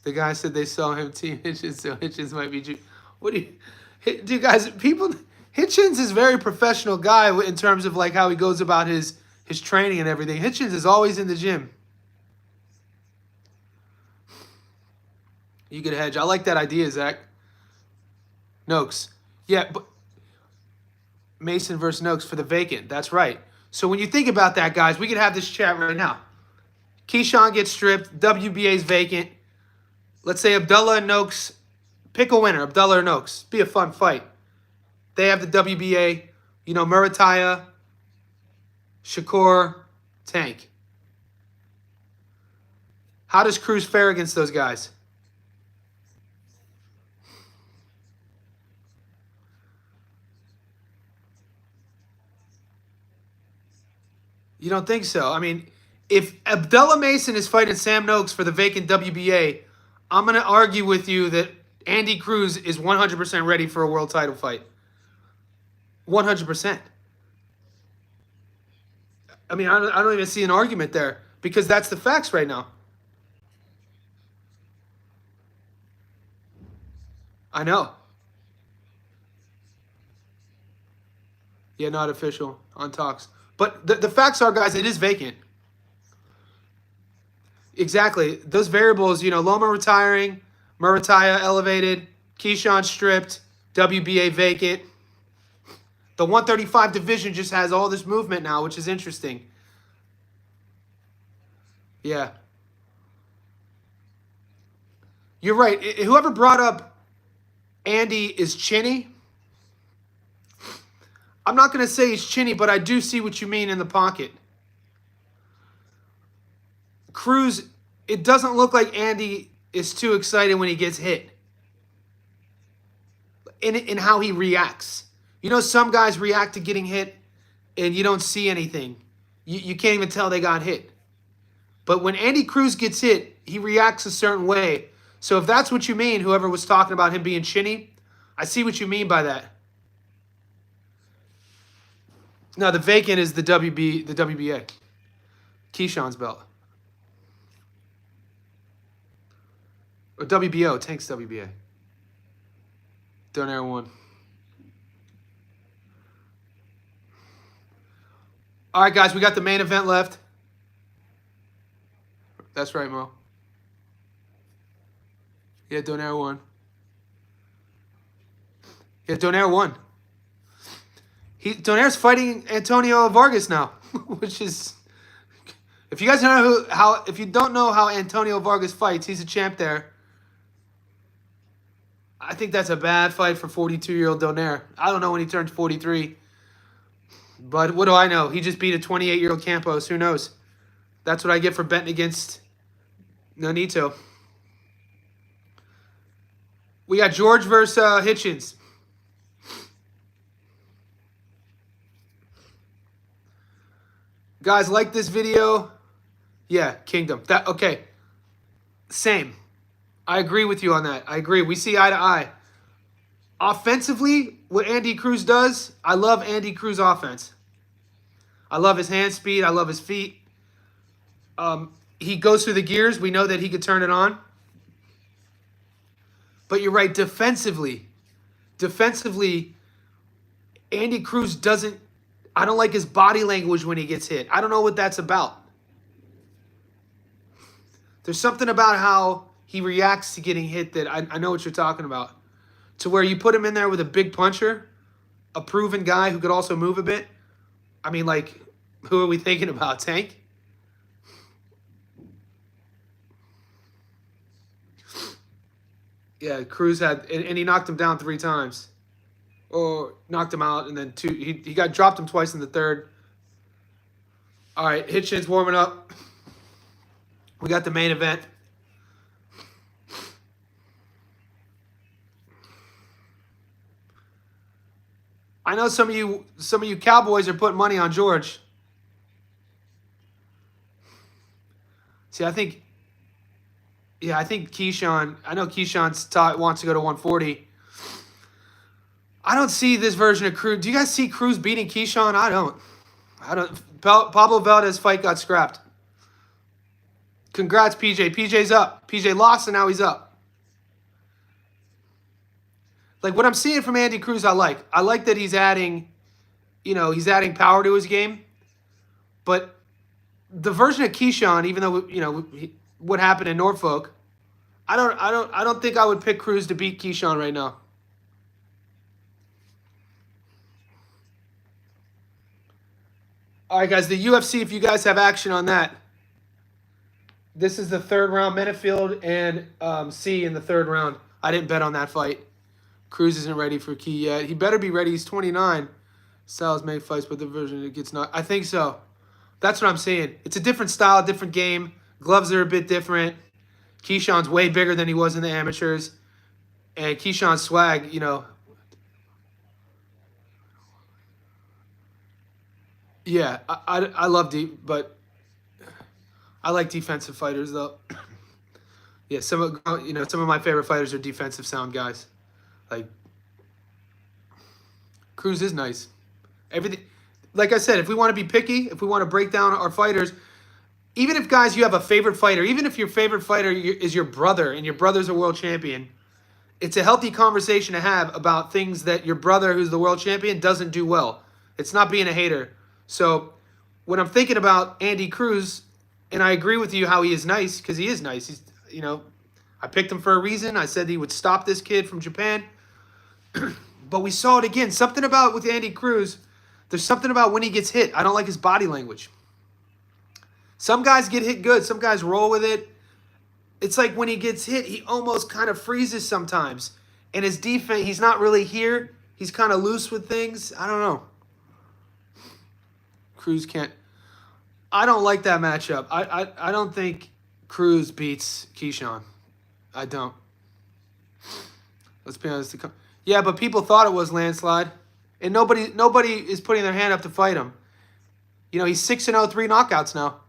The guy said they saw him team Hitchens, so Hitchens might be. What do you guys? Hitchens is a very professional guy in terms of like how he goes about his training and everything. Hitchens is always in the gym. You could hedge. I like that idea, Zach. Noakes. Yeah, but Mason versus Noakes for the vacant. That's right. So when you think about that, guys, we could have this chat right now. Keyshawn gets stripped. WBA's vacant. Let's say Abdullah and Noakes. Pick a winner, Abdullah or Noakes. Be a fun fight. They have the WBA. Murataya, Shakur, Tank. How does Cruz fare against those guys? You don't think so? I mean, if Abdullah Mason is fighting Sam Noakes for the vacant WBA, I'm going to argue with you that Andy Cruz is 100% ready for a world title fight. 100%. I mean, I don't even see an argument there because that's the facts right now. I know. Yeah, not official on talks. But the facts are, guys, it is vacant. Exactly. Those variables, Loma retiring, Murataya elevated, Keyshawn stripped, WBA vacant. The 135 division just has all this movement now, which is interesting. Yeah. You're right. Whoever brought up Andy is chinny. I'm not going to say he's chinny, but I do see what you mean in the pocket. Cruz, it doesn't look like Andy is too excited when he gets hit. In how he reacts. You know, some guys react to getting hit and you don't see anything. You can't even tell they got hit. But when Andy Cruz gets hit, he reacts a certain way. So if that's what you mean, whoever was talking about him being chinny, I see what you mean by that. No, the vacant is the WBA. Keyshawn's belt. Or WBO, Tank's WBA. Donaire won. All right, guys, we got the main event left. That's right, Mo. Yeah, Donaire won. Yeah, Donaire won. Donaire's fighting Antonio Vargas now, which is, if you guys don't know if you don't know how Antonio Vargas fights, he's a champ there. I think that's a bad fight for 42-year-old Donaire. I don't know when he turns 43. But what do I know? He just beat a 28-year-old Kambosos. Who knows? That's what I get for betting against Nonito. We got George versus Hitchens. Guys, like this video. Yeah, Kingdom. Okay. Same. I agree with you on that. I agree. We see eye to eye. Offensively, what Andy Cruz does, I love Andy Cruz offense. I love his hand speed. I love his feet. He goes through the gears. We know that he could turn it on. But you're right, defensively, Andy Cruz doesn't, I don't like his body language when he gets hit. I don't know what that's about. There's something about how he reacts to getting hit that I know what you're talking about. To where you put him in there with a big puncher, a proven guy who could also move a bit. I mean, like, who are we thinking about? Tank? Yeah, Cruz had, and he knocked him down 3 times. Or knocked him out, and then 2. He got dropped him twice in the 3rd. All right, Hitchens warming up. We got the main event. I know some of you Cowboys are putting money on George. See, I think Keyshawn, I know Keyshawn wants to go to 140. I don't see this version of Cruz. Do you guys see Cruz beating Keyshawn? I don't. Pablo Valdez fight got scrapped. Congrats, PJ. PJ's up. PJ lost, and now he's up. Like, what I'm seeing from Andy Cruz, I like. I like that he's adding, he's adding power to his game. But the version of Keyshawn, even though, what happened in Norfolk, I don't think I would pick Cruz to beat Keyshawn right now. All right, guys, the UFC, if you guys have action on that. This is the 3rd round. Menafield and C in the 3rd round. I didn't bet on that fight. Cruz isn't ready for Key yet. He better be ready. He's 29. Styles make fights, but the version it gets knocked. I think so. That's what I'm saying. It's a different style, different game. Gloves are a bit different. Keyshawn's way bigger than he was in the amateurs. And Keyshawn's swag, Yeah, I love deep, but I like defensive fighters though. Yeah, some of my favorite fighters are defensive sound guys. Like Cruz is nice. Everything, like I said, if we want to be picky, if we want to break down our fighters, even if guys you have a favorite fighter, even if your favorite fighter is your brother and your brother's a world champion, it's a healthy conversation to have about things that your brother who's the world champion doesn't do well. It's not being a hater. So when I'm thinking about Andy Cruz, and I agree with you how he is nice, because he is nice. He's, I picked him for a reason. I said he would stop this kid from Japan. But we saw it again. Something about with Andy Cruz, there's something about when he gets hit. I don't like his body language. Some guys get hit good. Some guys roll with it. It's like when he gets hit, he almost kind of freezes sometimes. And his defense, he's not really here. He's kind of loose with things. I don't know. Cruz can't. I don't like that matchup. I don't think Cruz beats Keyshawn. I don't. Let's be honest. Yeah, but people thought it was landslide, and nobody is putting their hand up to fight him. You know, he's 6-0, 3 knockouts now.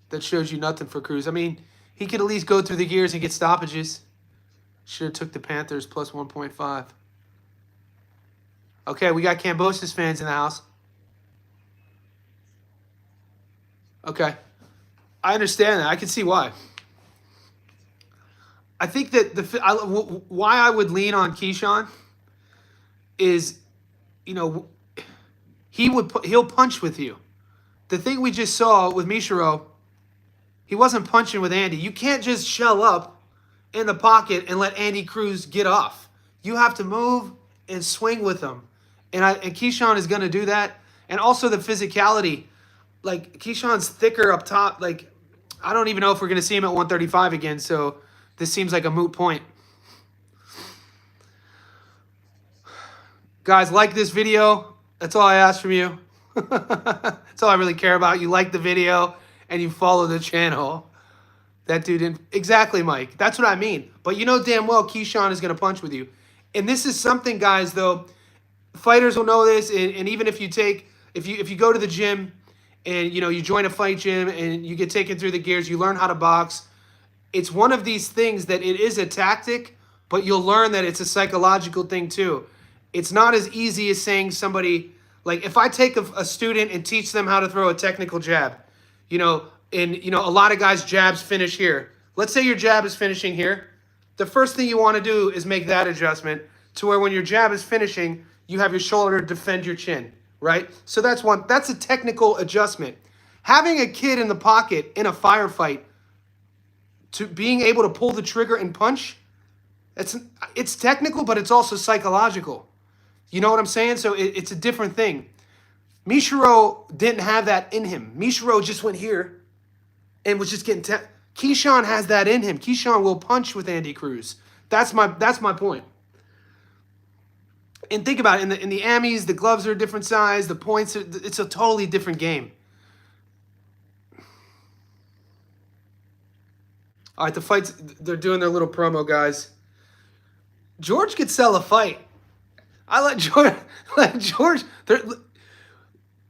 That shows you nothing for Cruz. I mean, he could at least go through the gears and get stoppages. Should have took the Panthers plus 1.5. Okay, we got Kambosos fans in the house. Okay. I understand that. I can see why. I think that why I would lean on Keyshawn is, you know, he'll punch with you. The thing we just saw with Mishiro, he wasn't punching with Andy. You can't just shell up in the pocket and let Andy Cruz get off. You have to move and swing with him. And Keyshawn is going to do that. And also the physicality. Like, Keyshawn's thicker up top. Like, I don't even know if we're going to see him at 135 again. So this seems like a moot point. Guys, like this video. That's all I ask from you. That's all I really care about. You like the video and you follow the channel. That dude didn't. Exactly, Mike. That's what I mean. But you know damn well Keyshawn is going to punch with you. And this is something, guys, though. Fighters will know this. And even if you go to the gym and, you know, you join a fight gym and you get taken through the gears, you learn how to box. It's one of these things that it is a tactic, but you'll learn that it's a psychological thing too. It's not as easy as saying somebody, like if I take a student and teach them how to throw a technical jab, you know, and, you know, a lot of guys' jabs finish here. Let's say your jab is finishing here. The first thing you want to do is make that adjustment to where when your jab is finishing, you have your shoulder defend your chin, right? So that's a technical adjustment. Having a kid in the pocket in a firefight, to being able to pull the trigger and punch, it's technical, but it's also psychological. You know what I'm saying? So it's a different thing. Mishiro didn't have that in him. Mishiro just went here and was just getting... Keyshawn has that in him. Keyshawn will punch with Andy Cruz. That's my point. And think about it. In the Amis, the gloves are a different size. The points, it's a totally different game. All right, the fights, they're doing their little promo, guys. George could sell a fight. I let George.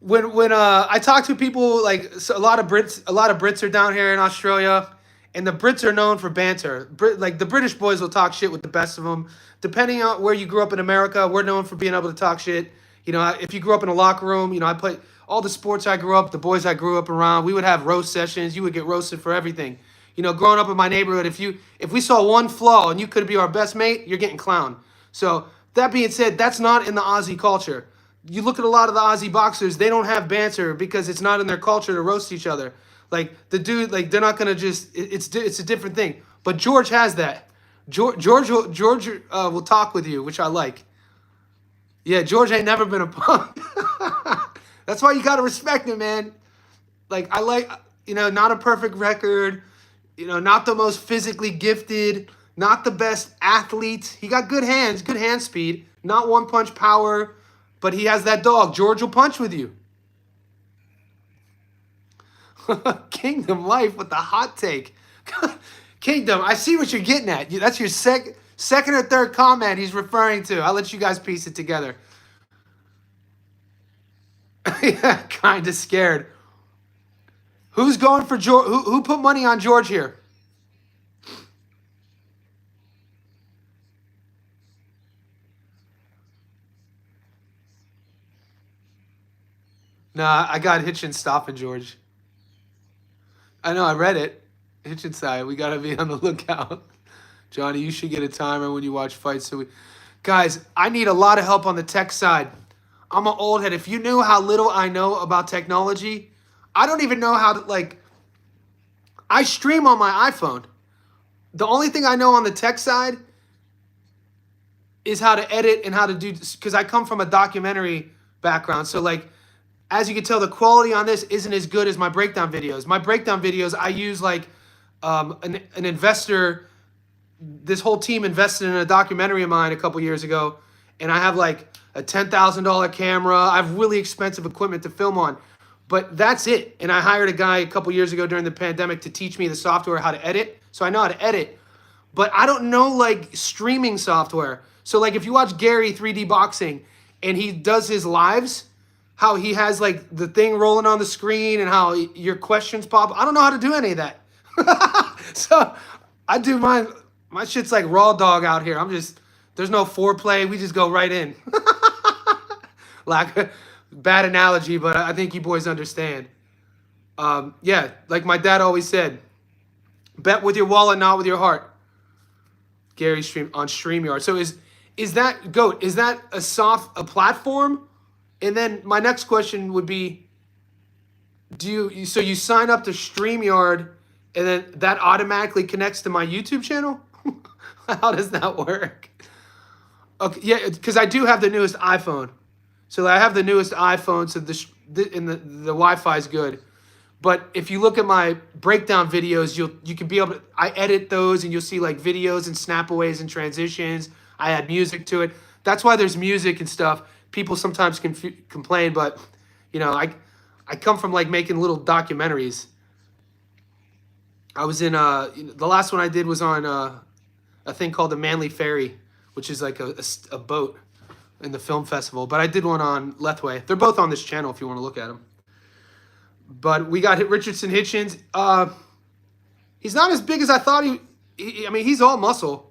When I talk to people, like, so a lot of Brits are down here in Australia, and the Brits are known for banter. Like, the British boys will talk shit with the best of them. Depending on where you grew up in America, we're known for being able to talk shit. You know, if you grew up in a locker room, you know, I played all the sports I grew up, the boys I grew up around, we would have roast sessions. You would get roasted for everything. You know, growing up in my neighborhood, if we saw one flaw and you could be our best mate, you're getting clowned. So that being said, that's not in the Aussie culture. You look at a lot of the Aussie boxers, they don't have banter because it's not in their culture to roast each other. Like, the dude, like, they're not going to just, it's a different thing. But George has that. George will talk with you, which I like. Yeah, George ain't never been a punk. That's why you got to respect him, man. Like, I like, you know, not a perfect record. You know, not the most physically gifted, not the best athlete. He got good hands, good hand speed, not one-punch power, but he has that dog. George will punch with you. Kingdom Life with the hot take. Kingdom, I see what you're getting at. That's your second or third comment he's referring to. I'll let you guys piece it together. Yeah, kind of scared. Who's going for George? Who put money on George here? Nah, I got Hitchens stopping George. I know, I read it. Hitchens side, we got to be on the lookout. Johnny, you should get a timer when you watch fights. Guys, I need a lot of help on the tech side. I'm an old head. If you knew how little I know about technology, I don't even know how to, like, I stream on my iPhone. The only thing I know on the tech side is how to edit and how to do, because I come from a documentary background. So, like, as you can tell, the quality on this isn't as good as my breakdown videos. My breakdown videos, I use, like, an investor. This whole team invested in a documentary of mine a couple years ago, and I have, like, a $10,000 camera. I have really expensive equipment to film on, but that's it. And I hired a guy a couple years ago during the pandemic to teach me the software, how to edit. So I know how to edit, but I don't know like streaming software. So like if you watch Gary 3D Boxing and he does his lives, how he has like the thing rolling on the screen and how your questions pop. I don't know how to do any of that. So I do mine. My shit's like raw dog out here. There's no foreplay. We just go right in. Like, bad analogy, but I think you boys understand. Yeah, like my dad always said, bet with your wallet, not with your heart. Gary stream on StreamYard. So is that GOAT? Is that a platform? And then my next question would be, so you sign up to StreamYard and then that automatically connects to my YouTube channel? How does that work? Okay, yeah, because I do have the newest iPhone. So I have the newest iPhone, so the Wi-Fi is good. But if you look at my breakdown videos, you can be able to, I edit those and you'll see like videos and snapaways and transitions. I add music to it. That's why there's music and stuff. People sometimes complain, but you know, I come from like making little documentaries. I was in the last one I did was on a thing called the Manly Ferry, which is like a boat in the film festival. But I did one on Lethway. They're both on this channel if you want to look at them. But we got Richardson Hitchens. He's not as big as I thought I mean, he's all muscle.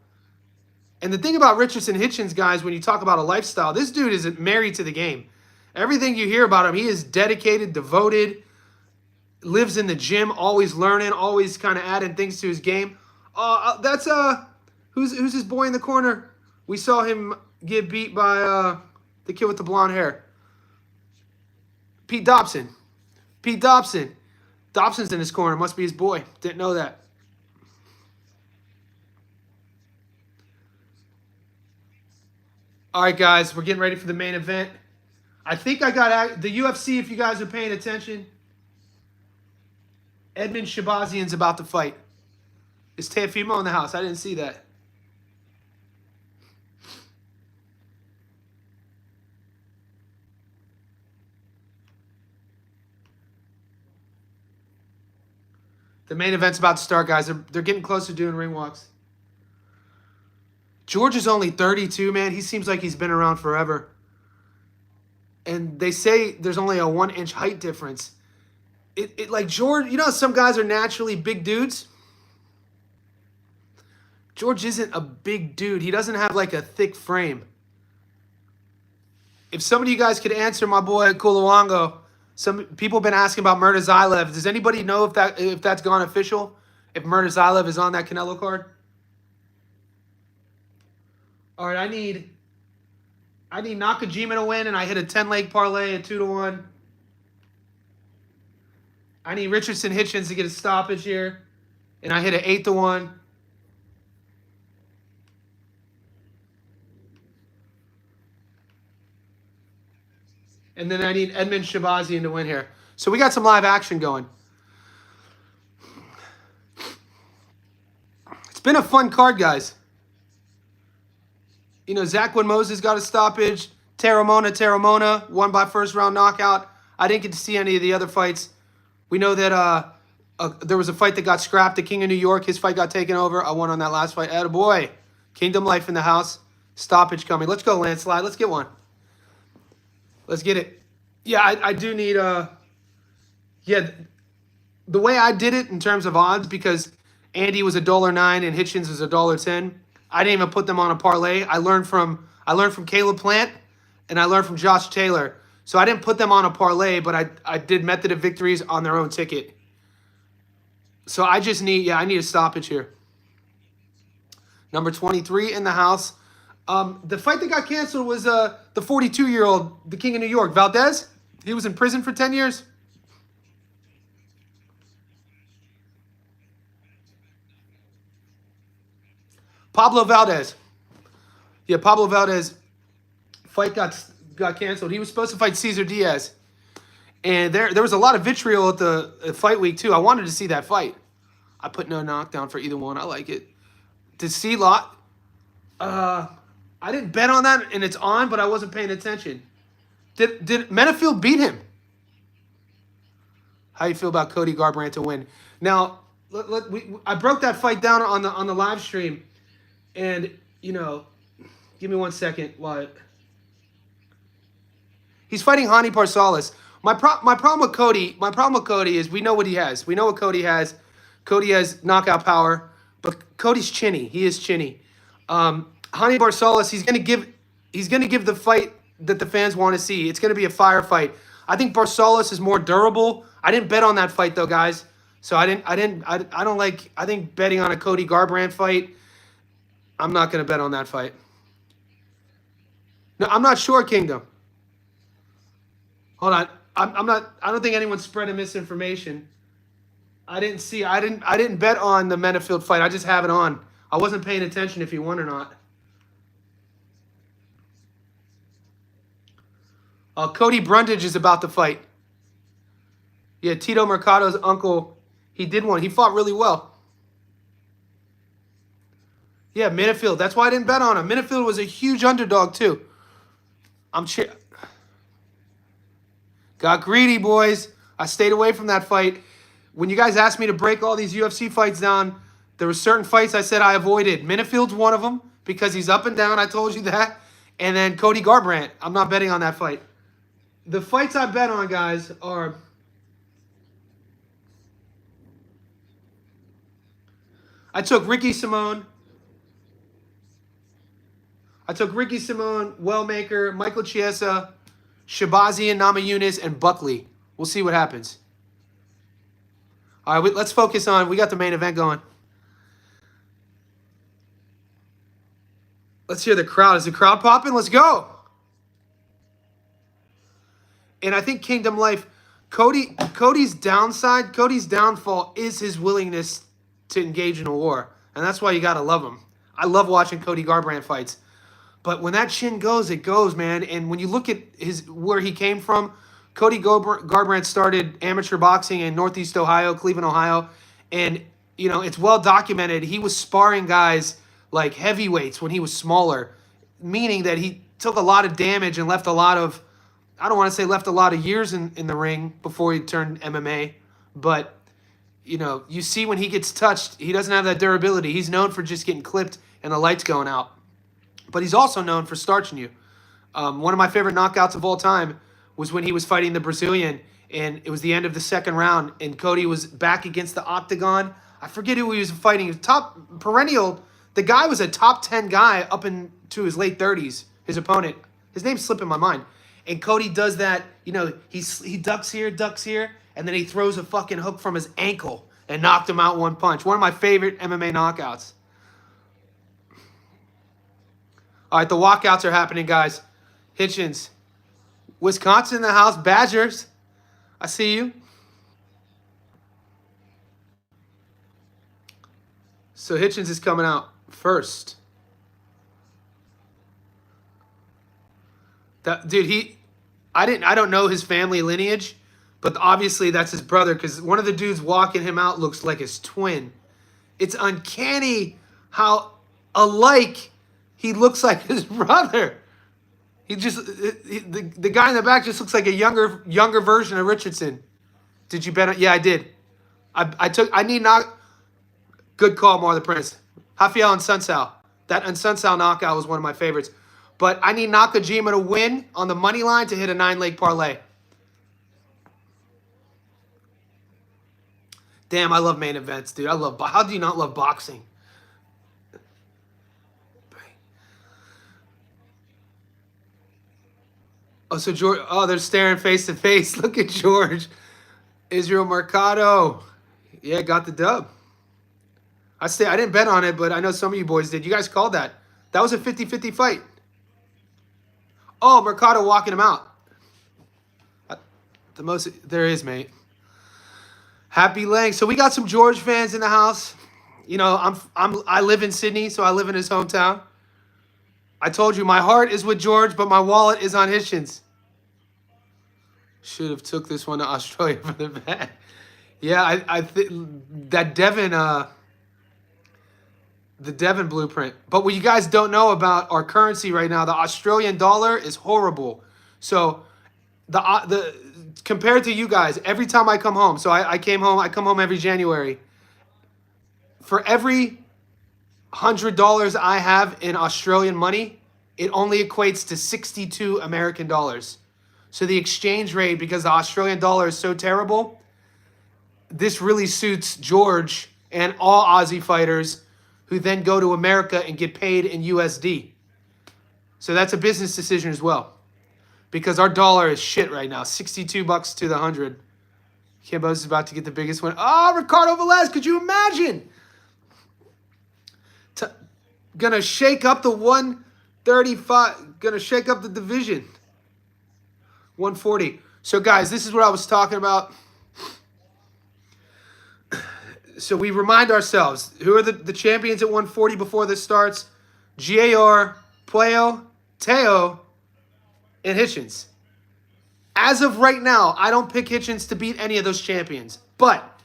And the thing about Richardson Hitchens, guys, when you talk about a lifestyle, this dude is married to the game. Everything you hear about him, he is dedicated, devoted, lives in the gym, always learning, always kind of adding things to his game. That's who's his boy in the corner? We saw him get beat by the kid with the blonde hair. Pete Dobson. Pete Dobson. Dobson's in his corner. Must be his boy. Didn't know that. All right, guys. We're getting ready for the main event. I think I got the UFC, if you guys are paying attention. Edmund Shabazian's about to fight. Is Teofimo in the house? I didn't see that. The main event's about to start, guys. They're getting close to doing ring walks. George is only 32, man. He seems like he's been around forever. And they say there's only a 1-inch height difference. It like George, you know, some guys are naturally big dudes. George isn't a big dude. He doesn't have like a thick frame. If some of you guys could answer my boy Kulawango, some people have been asking about Murtazaev. Does anybody know if that's gone official? If Murtazaev is on that Canelo card? All right, I need Nakajima to win, and I hit a 10-leg parlay at 2-1. I need Richardson Hitchens to get a stoppage here, and I hit an 8-1. And then I need Edmund Shabazian to win here. So we got some live action going. It's been a fun card, guys. You know, Zachwin Moses got a stoppage. Taramona won by first round knockout. I didn't get to see any of the other fights. We know that there was a fight that got scrapped. The King of New York, his fight got taken over. I won on that last fight. Attaboy. Kingdom Life in the house. Stoppage coming. Let's go, landslide. Let's get one. Let's get it. Yeah, I do need yeah, the way I did it in terms of odds, because Andy was $1.09 and Hitchens was $1.10. I didn't even put them on a parlay. I learned from Caleb Plant and I learned from Josh Taylor. So I didn't put them on a parlay, but I did method of victories on their own ticket. So I just need, I need a stoppage here. Number 23 in the house. The fight that got canceled was the 42-year-old, the King of New York, Valdez. He was in prison for 10 years. Pablo Valdez. Yeah, Pablo Valdez fight got canceled. He was supposed to fight Cesar Diaz. And there was a lot of vitriol at the fight week, too. I wanted to see that fight. I put no knockdown for either one. I like it. To see Lot, I I didn't bet on that, and it's on, but I wasn't paying attention. Did Menafield beat him? How you feel about Cody Garbrandt to win? Now, I broke that fight down on the live stream, and give me 1 second. What? He's fighting Hani Parsalis. My problem with Cody is we know what he has. We know what Cody has. Cody has knockout power, but Cody's chinny. He is chinny. Hani Parsalis, he's gonna give the fight that the fans want to see. It's gonna be a firefight. I think Parsalis is more durable. I didn't bet on that fight though, guys. So I think betting on a Cody Garbrandt fight, I'm not gonna bet on that fight. No, I'm not sure, Kingdom. Hold on. I don't think anyone's spreading misinformation. I didn't bet on the Menafield fight. I just have it on. I wasn't paying attention if he won or not. Cody Brundage is about to fight. Yeah, Tito Mercado's uncle, he did one. He fought really well. Yeah, Menafield. That's why I didn't bet on him. Menafield was a huge underdog, too. Got greedy, boys. I stayed away from that fight. When you guys asked me to break all these UFC fights down, there were certain fights I said I avoided. Menafield's one of them because he's up and down. I told you that. And then Cody Garbrandt. I'm not betting on that fight. The fights I bet on, guys, are... I took Ricky Simone. Wellmaker, Michael Chiesa, Shabazian, Namajunas, and Buckley. We'll see what happens. All right, let's focus on... We got the main event going. Let's hear the crowd. Is the crowd popping? Let's go. And I think Kingdom Life, Cody's downfall is his willingness to engage in a war. And that's why you got to love him. I love watching Cody Garbrandt fights. But when that chin goes, it goes, man. And when you look at where he came from, Cody Garbrandt started amateur boxing in Northeast Ohio, Cleveland, Ohio. And, it's well documented. He was sparring guys like heavyweights when he was smaller, meaning that he took a lot of damage and left a lot of, I don't want to say left a lot of years in the ring before he turned MMA. But, you see when he gets touched, he doesn't have that durability. He's known for just getting clipped and the lights going out. But he's also known for starching you. One of my favorite knockouts of all time was when he was fighting the Brazilian, and it was the end of the second round, and Cody was back against the octagon. I forget who he was fighting. He was top perennial. The guy was a top 10 guy up into his late 30s, his opponent. His name's slipping my mind. And Cody does that, he ducks here, and then he throws a fucking hook from his ankle and knocked him out one punch. One of my favorite MMA knockouts. All right, the walkouts are happening, guys. Hitchens. Wisconsin in the house. Badgers. I see you. So Hitchens is coming out first. Dude, I don't know his family lineage, but obviously that's his brother because one of the dudes walking him out looks like his twin. It's uncanny how alike he looks like his brother. The guy in the back just looks like a younger version of Richardson. Did you bet on? Yeah, I did. I need not. Good call, Mar the Prince. Rafael and Sunsao. That and Sunsao knockout was one of my favorites. But I need Nakajima to win on the money line to hit a 9-leg parlay. Damn, I love main events, dude. How do you not love boxing? Oh, so George. Oh, they're staring face to face. Look at George. Israel Mercado. Yeah, got the dub. I didn't bet on it, but I know some of you boys did. You guys called that. That was a 50-50 fight. Oh, Mercado walking him out. The most there is, mate. Happy Lang. So we got some George fans in the house. I live in Sydney, so I live in his hometown. I told you my heart is with George, but my wallet is on Hitchens. Should have took this one to Australia for the bet. Yeah, that Devin The Devon blueprint. But what you guys don't know about our currency right now, the Australian dollar is horrible. So the compared to you guys, every time I come home, so I come home every January. For every $100 I have in Australian money, it only equates to 62 American dollars. So the exchange rate, because the Australian dollar is so terrible, this really suits George and all Aussie fighters who then go to America and get paid in USD. So that's a business decision as well. Because our dollar is shit right now. 62 bucks to the 100. Kambosos is about to get the biggest win. Oh, Ricardo Velez, could you imagine? Gonna shake up the 135. Gonna shake up the division. 140. So guys, this is what I was talking about. So we remind ourselves, who are the champions at 140 before this starts? GAR, Puello, Teo, and Hitchens. As of right now, I don't pick Hitchens to beat any of those champions. But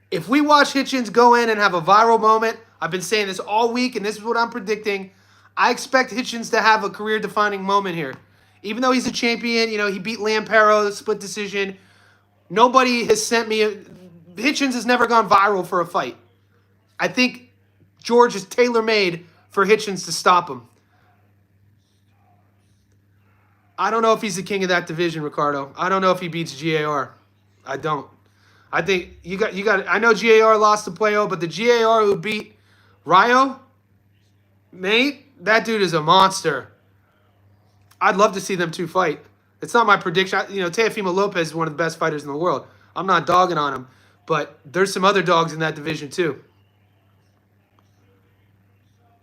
if we watch Hitchens go in and have a viral moment, I've been saying this all week, and this is what I'm predicting, I expect Hitchens to have a career-defining moment here. Even though he's a champion, you know, he beat Lampero, split decision. Nobody has sent me Hitchens has never gone viral for a fight. I think George is tailor-made for Hitchens to stop him. I don't know if he's the king of that division, Ricardo. I don't know if he beats GAR. I don't. I think you got. I know GAR lost to Puello, but the GAR who beat Rayo, mate, that dude is a monster. I'd love to see them two fight. It's not my prediction. You know, Teofimo Lopez is one of the best fighters in the world. I'm not dogging on him, but there's some other dogs in that division too.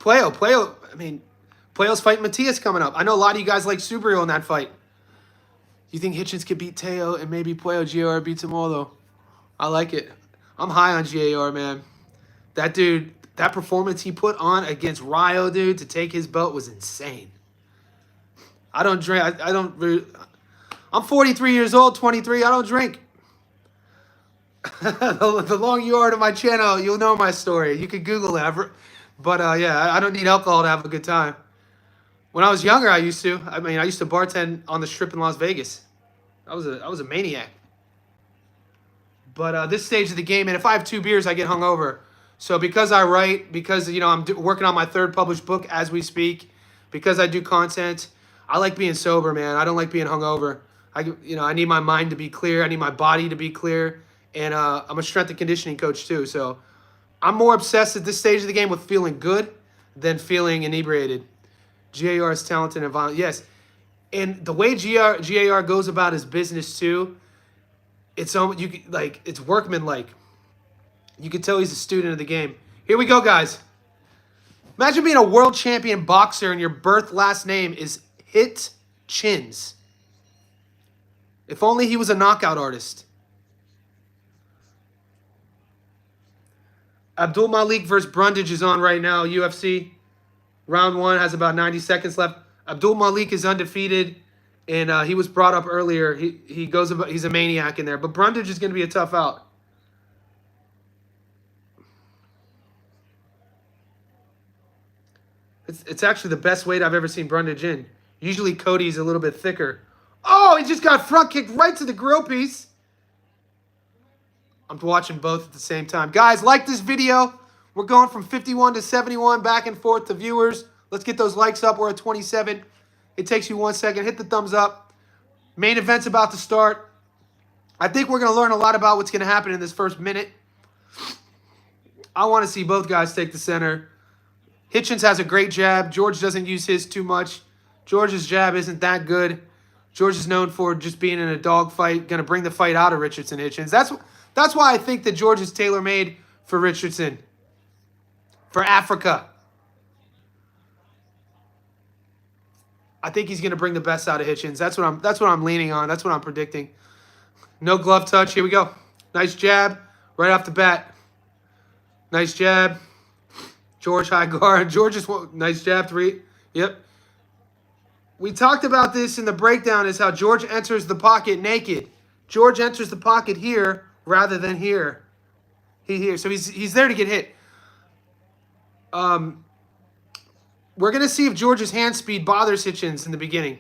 Puello. I mean, Puello's fighting Matias coming up. I know a lot of you guys like Subriel in that fight. You think Hitchens could beat Teo and maybe Puello GAR beats him all though? I like it. I'm high on GAR, man. That dude, that performance he put on against Rayo, dude, to take his belt was insane. I don't drink. I'm 43 years old, 23. I don't drink. The longer you are to my channel, you'll know my story. You could Google it. But yeah, I don't need alcohol to have a good time. When I was younger, I used to. I mean, I used to bartend on the Strip in Las Vegas. I was a maniac. But this stage of the game, and if I have 2 beers, I get hungover. So because I write, because, you know, I'm working on my 3rd published book as we speak, because I do content, I like being sober, man. I don't like being hungover. I need my mind to be clear. I need my body to be clear. And I'm a strength and conditioning coach too. So I'm more obsessed at this stage of the game with feeling good than feeling inebriated. GAR is talented and violent. Yes. And the way GAR goes about his business too, it's workmanlike. You can tell he's a student of the game. Here we go, guys. Imagine being a world champion boxer and your birth last name is Hitchens. If only he was a knockout artist. Abdul Malik versus Brundage is on right now. UFC. Round 1 has about 90 seconds left. Abdul Malik is undefeated, and he was brought up earlier. He's a maniac in there. But Brundage is going to be a tough out. It's actually the best weight I've ever seen Brundage in. Usually Cody's a little bit thicker. Oh, he just got front kicked right to the grill piece. I'm watching both at the same time. Guys, like this video. We're going from 51 to 71 back and forth to viewers. Let's get those likes up. We're at 27. It takes you 1 second. Hit the thumbs up. Main event's about to start. I think we're going to learn a lot about what's going to happen in this first minute. I want to see both guys take the center. Hitchens has a great jab. George doesn't use his too much. George's jab isn't that good. George is known for just being in a dogfight, going to bring the fight out of Richardson Hitchens. That's why I think that George is tailor-made for Richardson, for Africa. I think he's going to bring the best out of Hitchens. That's what I'm leaning on. That's what I'm predicting. No glove touch. Here we go. Nice jab right off the bat. Nice jab. George high guard. George is nice jab 3. Yep. We talked about this in the breakdown, is how George enters the pocket naked. George enters the pocket here rather than here. So he's there to get hit. We're going to see if George's hand speed bothers Hitchens in the beginning.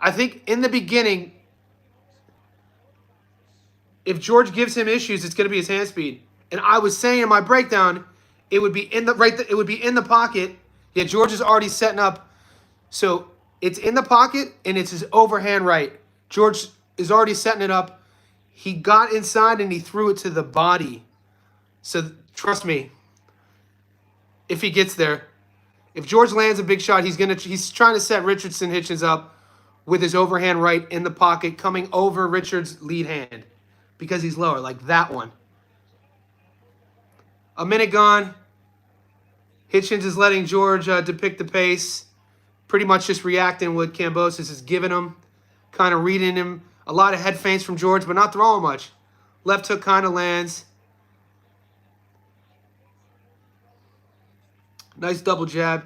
I think in the beginning, if George gives him issues, it's going to be his hand speed. And I was saying in my breakdown, it would be in the it would be in the pocket. Yeah, George is already setting up. So it's in the pocket and it's his overhand right. George is already setting it up. He got inside and he threw it to the body. So trust me, if he gets there, if George lands a big shot, he's trying to set Richardson Hitchens up with his overhand right in the pocket, coming over Richard's lead hand because he's lower, like that one. A minute gone. Hitchens is letting George depict the pace, pretty much just reacting what Kambosos is giving him, kind of reading him. A lot of head feints from George, but not throwing much. Left hook kind of lands. Nice double jab.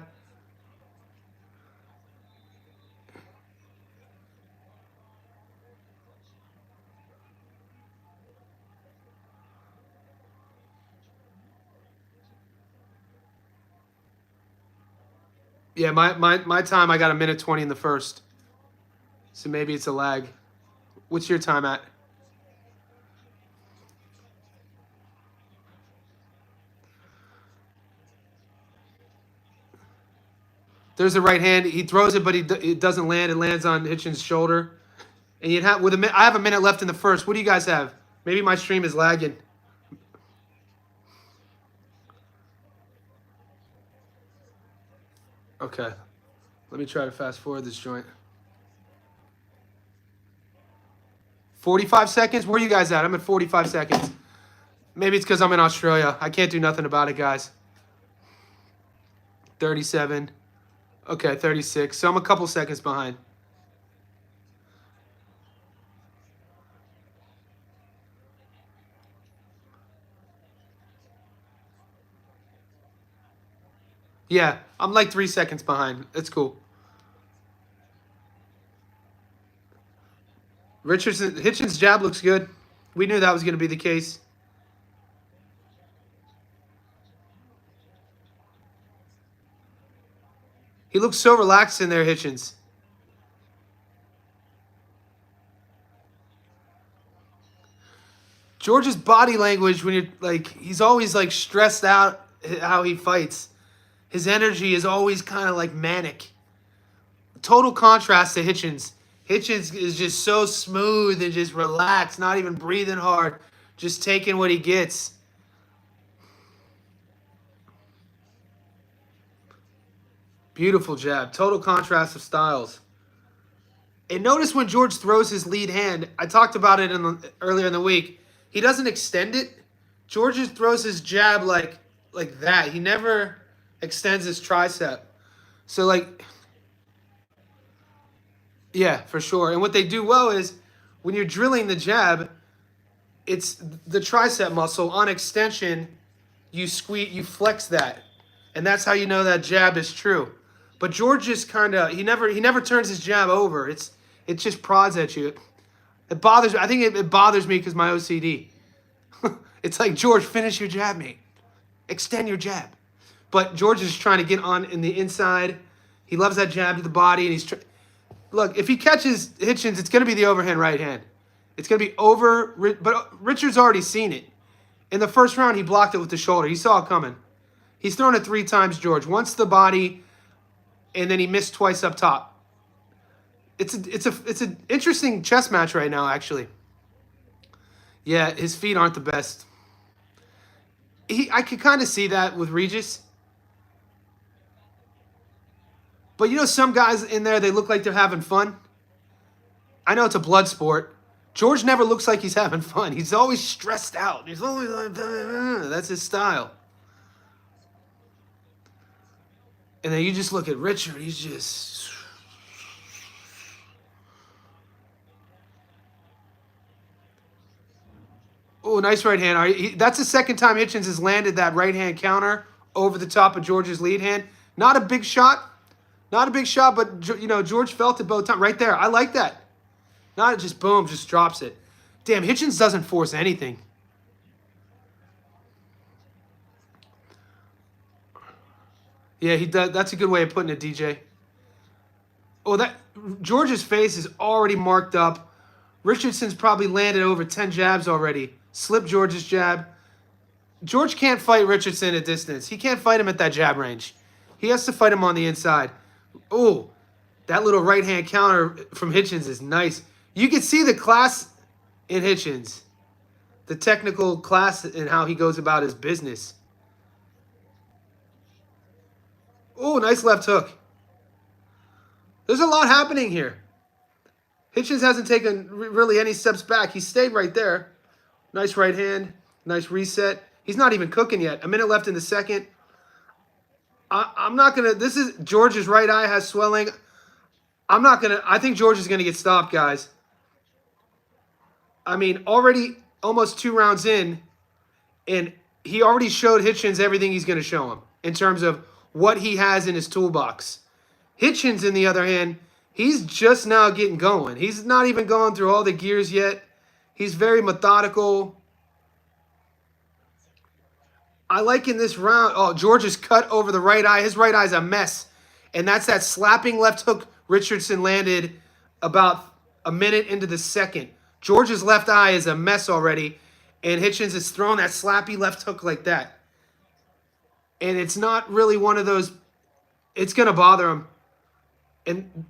Yeah, my time, I got a minute 20 in the first. So maybe it's a lag. What's your time at? There's a right hand. He throws it, but it doesn't land. It lands on Hitchens' shoulder. And you'd have I have a minute left in the first. What do you guys have? Maybe my stream is lagging. Okay. Let me try to fast forward this joint. 45 seconds? Where are you guys at? I'm at 45 seconds. Maybe it's because I'm in Australia. I can't do nothing about it, guys. 37. Okay, 36. So I'm a couple seconds behind. Yeah, I'm like 3 seconds behind. It's cool. Richardson Hitchens' jab looks good. We knew that was going to be the case. He looks so relaxed in there, Hitchens. George's body language, when you're like, he's always like stressed out how he fights. His energy is always kind of like manic. Total contrast to Hitchens. Hitchens is just so smooth and just relaxed, not even breathing hard, just taking what he gets. Beautiful jab. Total contrast of styles. And notice when George throws his lead hand, I talked about it earlier in the week, he doesn't extend it. George just throws his jab like that. He never extends his tricep. So like, yeah, for sure. And what they do well is when you're drilling the jab, it's the tricep muscle on extension, you flex that. And that's how you know that jab is true. But George just kind of, he never turns his jab over. It just prods at you. It bothers, I think it bothers me because my OCD. It's like, George, finish your jab, mate. Extend your jab. But George is trying to get on in the inside. He loves that jab to the body, and he's look, if he catches Hitchens, it's going to be the overhand right hand. It's going to be over, but Richard's already seen it. In the first round, he blocked it with the shoulder. He saw it coming. He's thrown it 3 times, George. Once the body, and then he missed twice up top. It's an interesting chess match right now, actually. Yeah, his feet aren't the best. I could kind of see that with Regis. But you know, some guys in there, they look like they're having fun. I know it's a blood sport. George never looks like he's having fun. He's always stressed out. He's always like, that's his style. And then you just look at Richard. He's just... Oh, nice right hand. That's the second time Hitchens has landed that right hand counter over the top of George's lead hand. Not a big shot. Not a big shot, but, you know, George felt it both times. Right there. I like that. Not just boom, just drops it. Damn, Hitchens doesn't force anything. Yeah, he does. That's a good way of putting it, DJ. Oh, that George's face is already marked up. Richardson's probably landed over 10 jabs already. Slip George's jab. George can't fight Richardson at distance. He can't fight him at that jab range. He has to fight him on the inside. Oh, that little right hand counter from Hitchens is nice. You can see the class in Hitchens, the technical class and how he goes about his business. Oh, nice left hook. There's a lot happening here. Hitchens hasn't taken really any steps back. He stayed right there. Nice right hand. Nice reset. He's not even cooking yet. A minute left in the second. I'm not going to... This is... George's right eye has swelling. I'm not going to... I think George is going to get stopped, guys. I mean, already almost 2 rounds in, and he already showed Hitchens everything he's going to show him in terms of what he has in his toolbox. Hitchens, on the other hand, he's just now getting going. He's not even going through all the gears yet. He's very methodical. I like in this round, oh, George is cut over the right eye. His right eye's a mess. And that's that slapping left hook Richardson landed about a minute into the second. George's left eye is a mess already. And Hitchens is throwing that slappy left hook like that. And it's not really one of those, it's going to bother him. And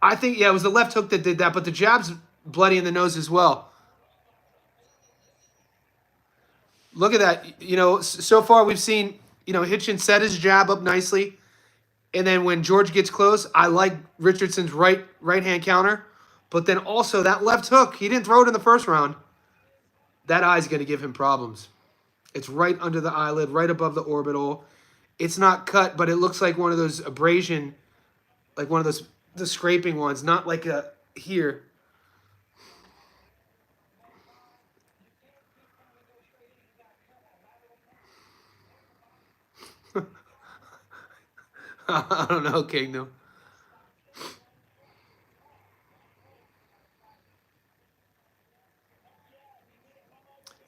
I think, yeah, it was the left hook that did that, but the jab's bloody in the nose as well. Look at that. You know, so far we've seen, you know, Hitchens set his jab up nicely. And then when George gets close, I like Richardson's right-hand counter. But then also that left hook, he didn't throw it in the first round. That eye's going to give him problems. It's right under the eyelid, right above the orbital. It's not cut, but it looks like one of those abrasion, like one of those, the scraping ones, not like a here. I don't know, Kingdom.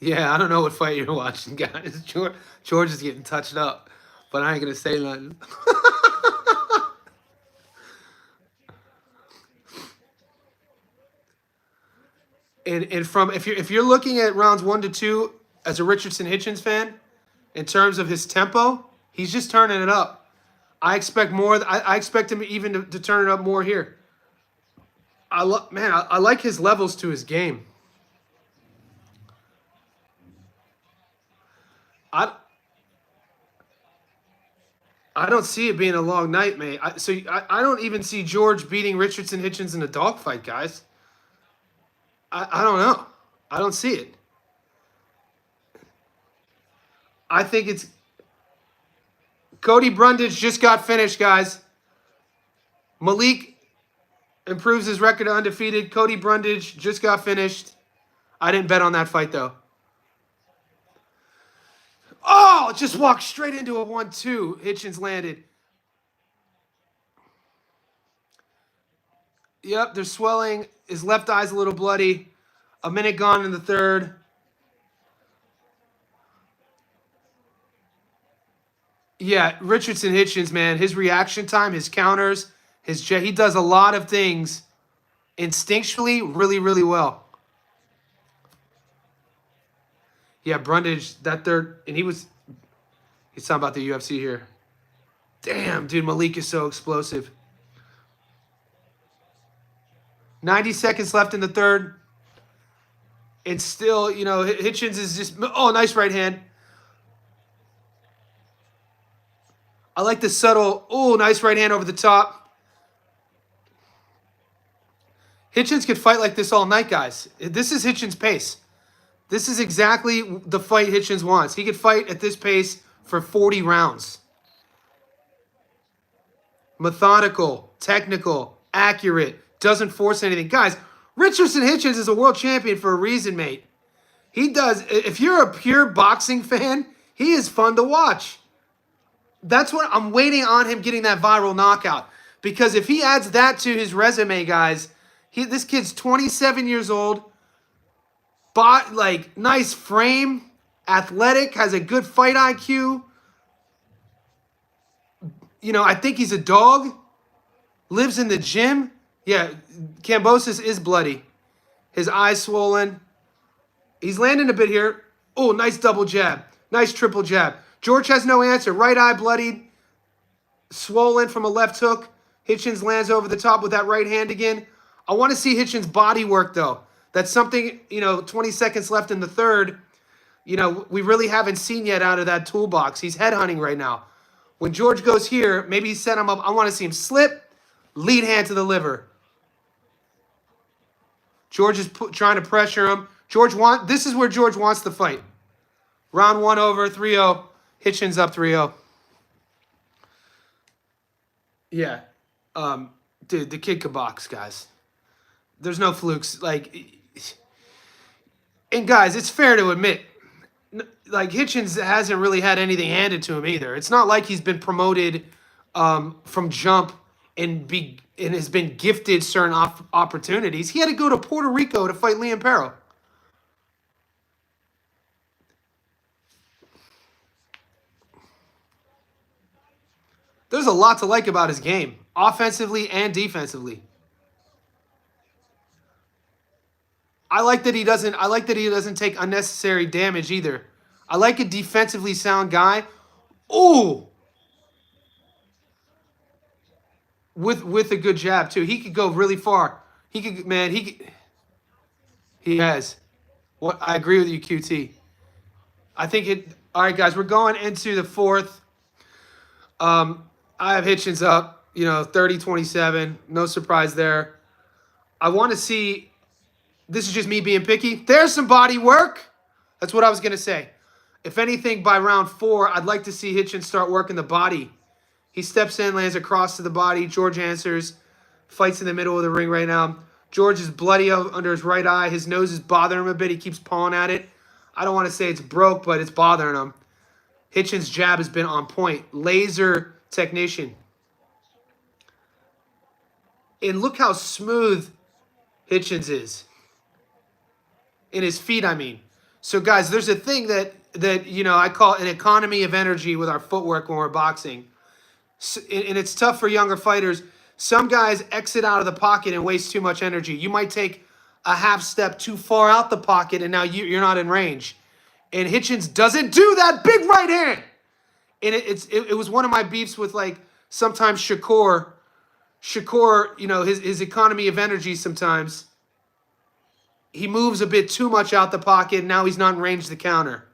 Yeah, I don't know what fight you're watching, guys. George is getting touched up, but I ain't gonna say nothing. and from if you're looking at rounds 1 to 2 as a Richardson Hitchens fan, in terms of his tempo, he's just turning it up. I expect more. I expect him even to turn it up more here. I like his levels to his game. I don't see it being a long night, mate. I don't even see George beating Richardson Hitchens in a dogfight, guys. I don't know. I don't see it. I think it's... Cody Brundage just got finished, guys. Malik improves his record to undefeated. Cody Brundage just got finished. I didn't bet on that fight, though. Oh, just walked straight into a 1-2. Hitchens landed. Yep, they're swelling. His left eye's a little bloody. A minute gone in the third. Yeah, Richardson Hitchens, man, his reaction time, his counters, he does a lot of things instinctually really, really well. Yeah, Brundage, that third, and he's talking about the UFC here. Damn, dude, Malik is so explosive. 90 seconds left in the third. And still, you know, Hitchens is just, oh, nice right hand. I like the subtle, oh, nice right hand over the top. Hitchens could fight like this all night, guys. This is Hitchens' pace. This is exactly the fight Hitchens wants. He could fight at this pace for 40 rounds. Methodical, technical, accurate, doesn't force anything. Guys, Richardson Hitchens is a world champion for a reason, mate. He does, if you're a pure boxing fan, he is fun to watch. That's what I'm waiting on him getting that viral knockout. Because if he adds that to his resume, guys, this kid's 27 years old, like nice frame, athletic, has a good fight IQ, You know, I think he's a dog. Lives in the gym. Yeah, Kambosos is bloody. His eyes swollen. He's landing a bit here. Oh, nice double jab. Nice triple jab. George has no answer. Right eye bloodied. Swollen from a left hook. Hitchens lands over the top with that right hand again. I want to see Hitchens' body work, though. That's something, 20 seconds left in the third. We really haven't seen yet out of that toolbox. He's headhunting right now. When George goes here, maybe he set him up. I want to see him slip, lead hand to the liver. George is trying to pressure him. This is where George wants the fight. Round 1 over, 3-0. Hitchens up 3-0. Yeah. Dude, the kid can box, guys. There's no flukes. And guys, it's fair to admit, Hitchens hasn't really had anything handed to him either. It's not like he's been promoted from jump and has been gifted certain opportunities. He had to go to Puerto Rico to fight Liam Perro. There's a lot to like about his game, offensively and defensively. I like that he doesn't take unnecessary damage either. I like a defensively sound guy. Ooh. With a good jab too. He could go really far. He has. What I agree with you, QT. I think all right, guys, we're going into the fourth. I have Hitchens up, 30-27. No surprise there. I want to see, this is just me being picky. There's some body work. That's what I was going to say. If anything, by round 4, I'd like to see Hitchens start working the body. He steps in, lands across to the body. George answers. Fights in the middle of the ring right now. George is bloody under his right eye. His nose is bothering him a bit. He keeps pawing at it. I don't want to say it's broke, but it's bothering him. Hitchens' jab has been on point. Laser technician. And look how smooth Hitchens is. In his feet, I mean. So, guys, there's a thing that I call an economy of energy with our footwork when we're boxing. And it's tough for younger fighters. Some guys exit out of the pocket and waste too much energy. You might take a half step too far out the pocket, and now you're not in range. And Hitchens doesn't do that big right hand. And it was one of my beefs with, sometimes Shakur, his economy of energy sometimes. He moves a bit too much out the pocket, and now he's not in range to counter.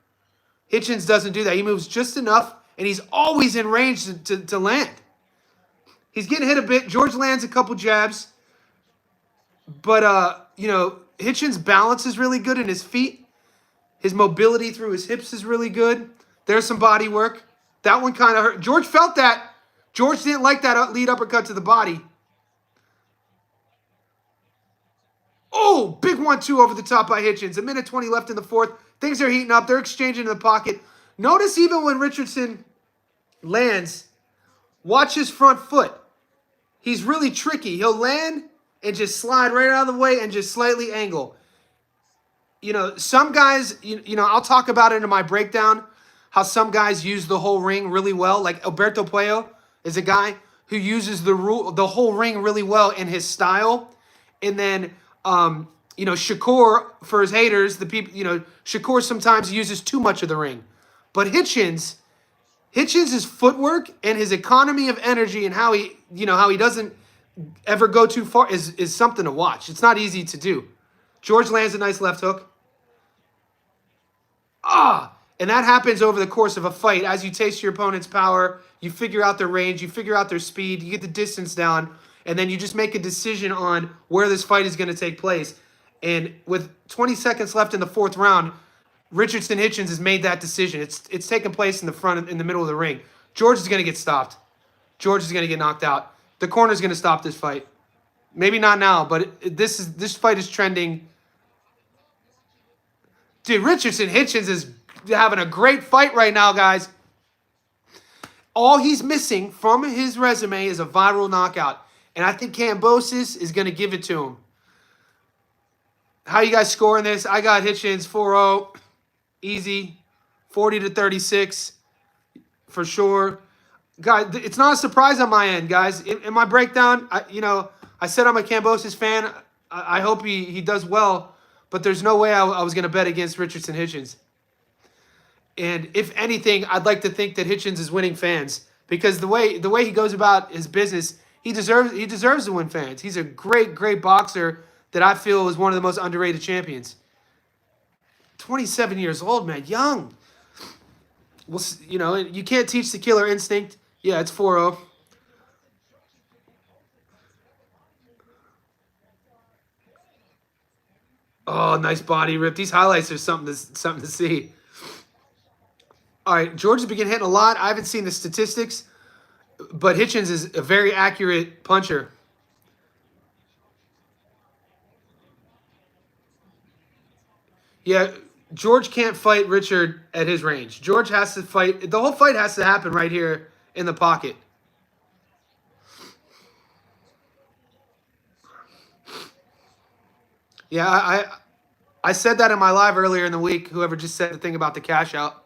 Hitchens doesn't do that. He moves just enough, and he's always in range to land. He's getting hit a bit. George lands a couple jabs. But, Hitchens' balance is really good in his feet. His mobility through his hips is really good. There's some body work. That one kind of hurt. George felt that. George didn't like that lead uppercut to the body. Oh, big 1-2 over the top by Hitchens. 1:20 left in the fourth. Things are heating up. They're exchanging in the pocket. Notice even when Richardson lands, watch his front foot. He's really tricky. He'll land and just slide right out of the way and just slightly angle. Some guys, I'll talk about it in my breakdown, how some guys use the whole ring really well. Like Alberto Puello is a guy who uses the whole ring really well in his style. And then, Shakur, for his haters, the people, Shakur sometimes uses too much of the ring. But Hitchens' footwork and his economy of energy and how he doesn't ever go too far is something to watch. It's not easy to do. George lands a nice left hook. And that happens over the course of a fight. As you taste your opponent's power, you figure out their range, you figure out their speed, you get the distance down, and then you just make a decision on where this fight is going to take place. And with 20 seconds left in the fourth round, Richardson Hitchens has made that decision. It's taken place in the middle of the ring. George is going to get stopped. George is going to get knocked out. The corner is going to stop this fight. Maybe not now, but this fight is trending. Dude, Richardson Hitchens is having a great fight right now, guys. All he's missing from his resume is a viral knockout. And I think Kambosos is going to give it to him. How you guys scoring this? I got Hitchens 4-0. Easy. 40-36 for sure. Guys, it's not a surprise on my end, guys. In my breakdown, I said I'm a Kambosos fan. I hope he does well, but there's no way I was going to bet against Richardson Hitchens. And if anything, I'd like to think that Hitchens is winning fans because the way he goes about his business, he deserves to win fans. He's a great boxer that I feel is one of the most underrated champions. 27 years old, man, young. Well, you can't teach the killer instinct. Yeah, it's 4-0. Oh, nice body rip. These highlights are something to see. All right, George has been hitting a lot. I haven't seen the statistics, but Hitchens is a very accurate puncher. Yeah, George can't fight Richard at his range. George has to fight. The whole fight has to happen right here in the pocket. Yeah, I said that in my live earlier in the week. Whoever just said the thing about the cash out.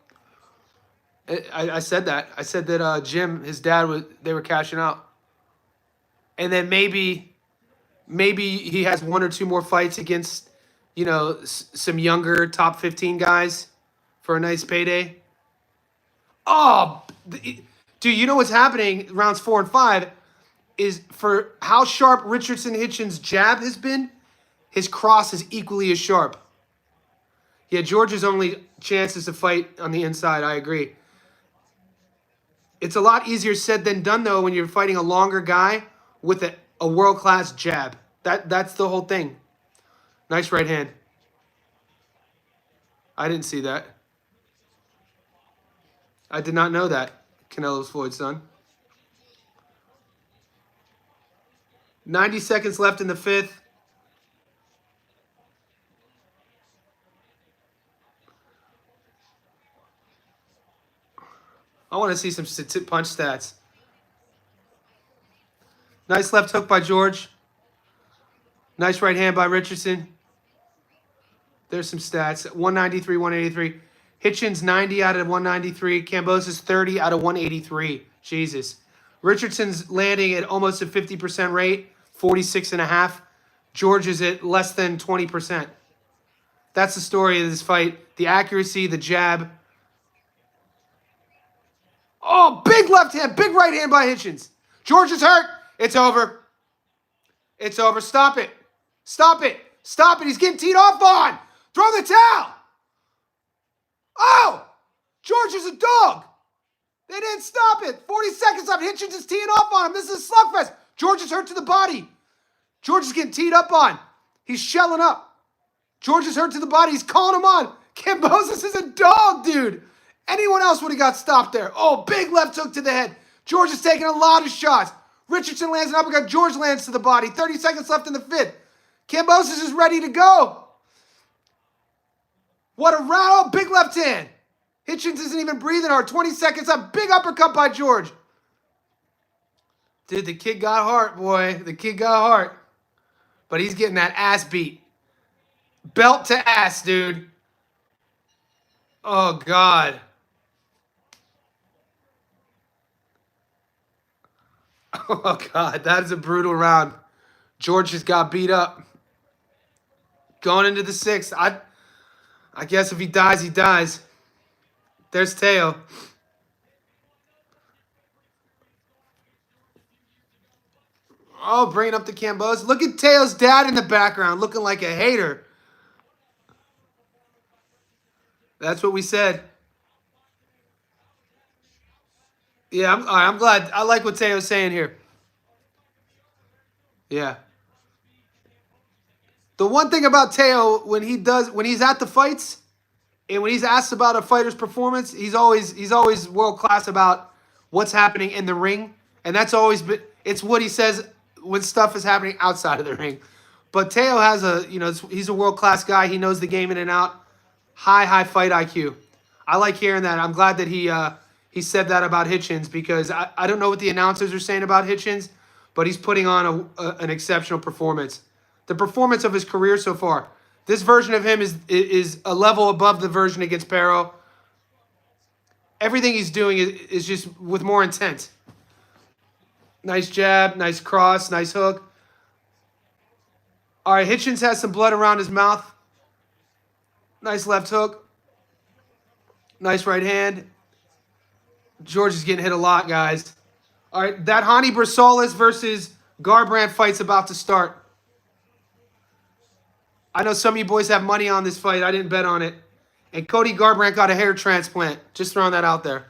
I said that. I said that Jim, his dad, they were cashing out. And then maybe he has one or two more fights against, some younger top 15 guys for a nice payday. Oh, dude, you know what's happening rounds 4 and 5 is for how sharp Richardson Hitchens' jab has been, his cross is equally as sharp. Yeah, George's only chance is to fight on the inside. I agree. It's a lot easier said than done, though, when you're fighting a longer guy with a world-class jab. That's the whole thing. Nice right hand. I didn't see that. I did not know that. Canelo's Floyd's son. 90 seconds left in the 5th. I want to see some punch stats. Nice left hook by George. Nice right hand by Richardson. There's some stats. 193, 183. Hitchens 90 out of 193. Kambosos 30 out of 183. Jesus. Richardson's landing at almost a 50% rate, 46.5. George is at less than 20%. That's the story of this fight. The accuracy, the jab. Oh, big left hand, big right hand by Hitchens. George is hurt. It's over. It's over. Stop it. Stop it. Stop it. He's getting teed off on. Throw the towel. Oh, George is a dog. They didn't stop it. 40 seconds left. Hitchens is teeing off on him. This is a slugfest. George is hurt to the body. George is getting teed up on. He's shelling up. George is hurt to the body. He's calling him on. Kambosos is a dog, dude. Anyone else would have got stopped there. Oh, big left hook to the head. George is taking a lot of shots. Richardson lands an uppercut. George lands to the body. 30 seconds left in the 5th. Kambosos is ready to go. What a round. Oh, big left hand. Hitchens isn't even breathing hard. 20 seconds up. Big uppercut by George. Dude, the kid got heart, boy. The kid got heart. But he's getting that ass beat. Belt to ass, dude. Oh, God. Oh, God. That is a brutal round. George just got beat up. Going into the 6th. I guess if he dies, he dies. There's Teo. Oh, bringing up the Kambosos. Look at Teo's dad in the background looking like a hater. That's what we said. Yeah, I'm glad. I like what Teo's saying here. Yeah. The one thing about Teo, when he's at the fights and when he's asked about a fighter's performance, he's always world class about what's happening in the ring. And that's always been, it's what he says when stuff is happening outside of the ring. But Teo has he's a world class guy. He knows the game in and out. High fight IQ. I like hearing that. I'm glad that he said that about Hitchens because I don't know what the announcers are saying about Hitchens, but he's putting on an exceptional performance. The performance of his career so far. This version of him is a level above the version against Pero. Everything he's doing is just with more intent. Nice jab, nice cross, nice hook. All right, Hitchens has some blood around his mouth. Nice left hook. Nice right hand. George is getting hit a lot, guys. All right, that Hani Brassolis versus Garbrandt fight's about to start. I know some of you boys have money on this fight. I didn't bet on it. And Cody Garbrandt got a hair transplant. Just throwing that out there.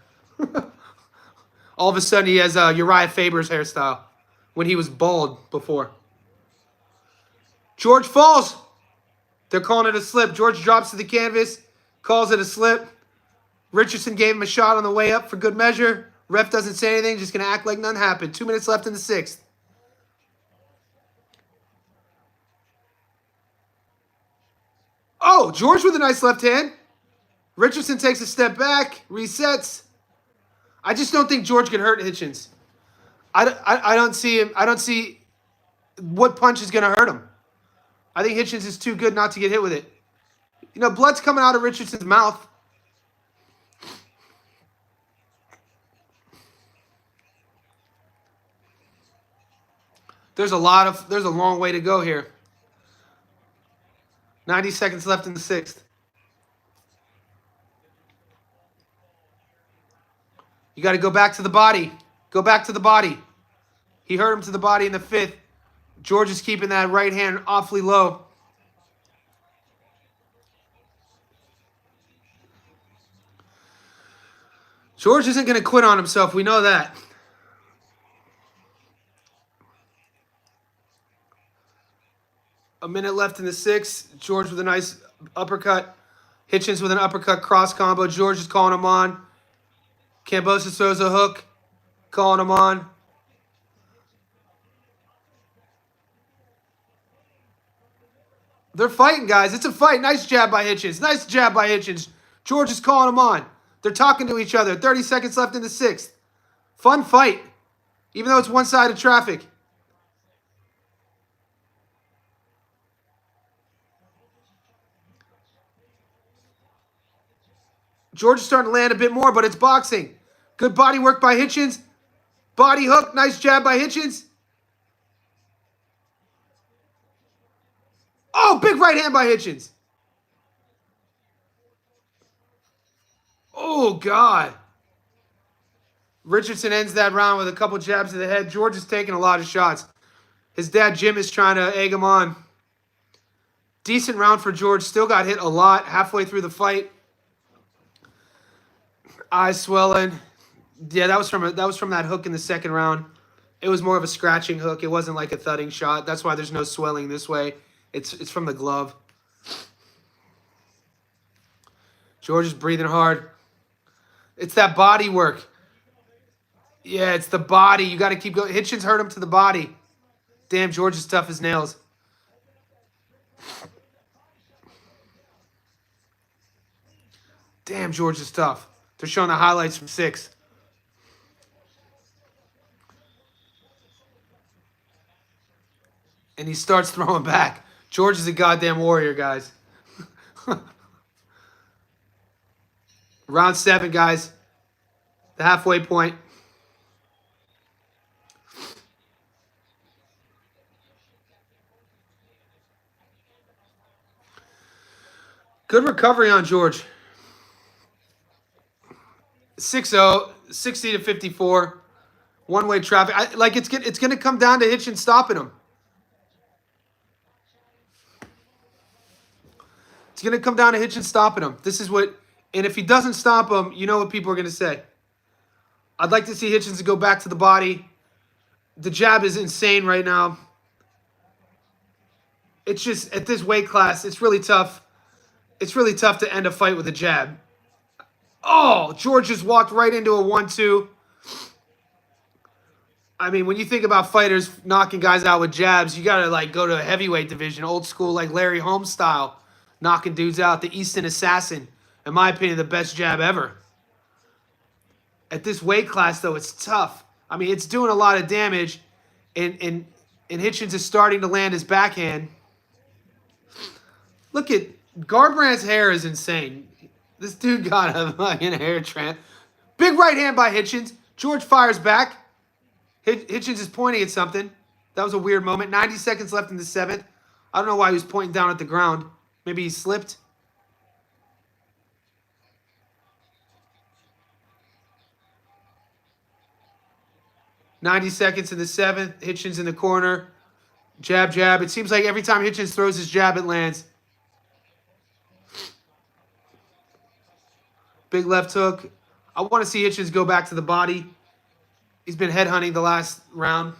All of a sudden, he has Uriah Faber's hairstyle when he was bald before. George falls. They're calling it a slip. George drops to the canvas, calls it a slip. Richardson gave him a shot on the way up for good measure. Ref doesn't say anything, just going to act like none happened. 2 minutes left in the sixth. Oh, George with a nice left hand. Richardson takes a step back, resets. I just don't think George can hurt Hitchens. I don't see him. I don't see what punch is going to hurt him. I think Hitchens is too good not to get hit with it. You know, blood's coming out of Richardson's mouth. There's a long way to go here. 90 seconds left in the sixth. You got to go back to the body. Go back to the body. He hurt him to the body in the fifth. George is keeping that right hand awfully low. George isn't going to quit on himself. We know that. A minute left in the sixth. George with a nice uppercut. Hitchens with an uppercut cross combo. George is calling him on. Kambosos throws a hook. Calling him on. They're fighting, guys. It's a fight. Nice jab by Hitchens. Nice jab by Hitchens. George is calling him on. They're talking to each other. 30 seconds left in the sixth. Fun fight. Even though it's one-sided traffic. George is starting to land a bit more, but it's boxing. Good body work by Hitchens. Body hook. Nice jab by Hitchens. Oh, big right hand by Hitchens. Oh, God. Richardson ends that round with a couple jabs to the head. George is taking a lot of shots. His dad, Jim, is trying to egg him on. Decent round for George. Still got hit a lot halfway through the fight. Eyes swelling. Yeah, that was from that hook in the second round. It was more of a scratching hook. It wasn't like a thudding shot. That's why there's no swelling this way. It's from the glove. George is breathing hard. It's that body work. Yeah, it's the body. You got to keep going. Hitchens hurt him to the body. Damn, George is tough as nails. Damn, George is tough. They're showing the highlights from 6. And he starts throwing back. George is a goddamn warrior, guys. Round 7, guys. The halfway point. Good recovery on George. 6-0, 60 to 54. One-way traffic. It's going to come down to Hitchens stopping him. It's going to come down to Hitchens stopping him. This is what... And if he doesn't stop him, you know what people are going to say. I'd like to see Hitchens go back to the body. The jab is insane right now. It's just, at this weight class, it's really tough. It's really tough to end a fight with a jab. Oh, George just walked right into a 1-2. I mean, when you think about fighters knocking guys out with jabs, you got to, go to a heavyweight division, old school, like Larry Holmes style, knocking dudes out. The Easton Assassin, in my opinion, the best jab ever. At this weight class, though, it's tough. I mean, it's doing a lot of damage, and Hitchens is starting to land his backhand. Look at Garbrandt's hair is insane. This dude got a fucking hair Big right hand by Hitchens. George fires back. Hitchens is pointing at something. That was a weird moment. 90 seconds left in the 7th. I don't know why he was pointing down at the ground. Maybe he slipped. .90 in the 7th. Hitchens in the corner. Jab, jab. It seems like every time Hitchens throws his jab, it lands. Big left hook. I want to see Hitchens go back to the body. He's been headhunting the last round.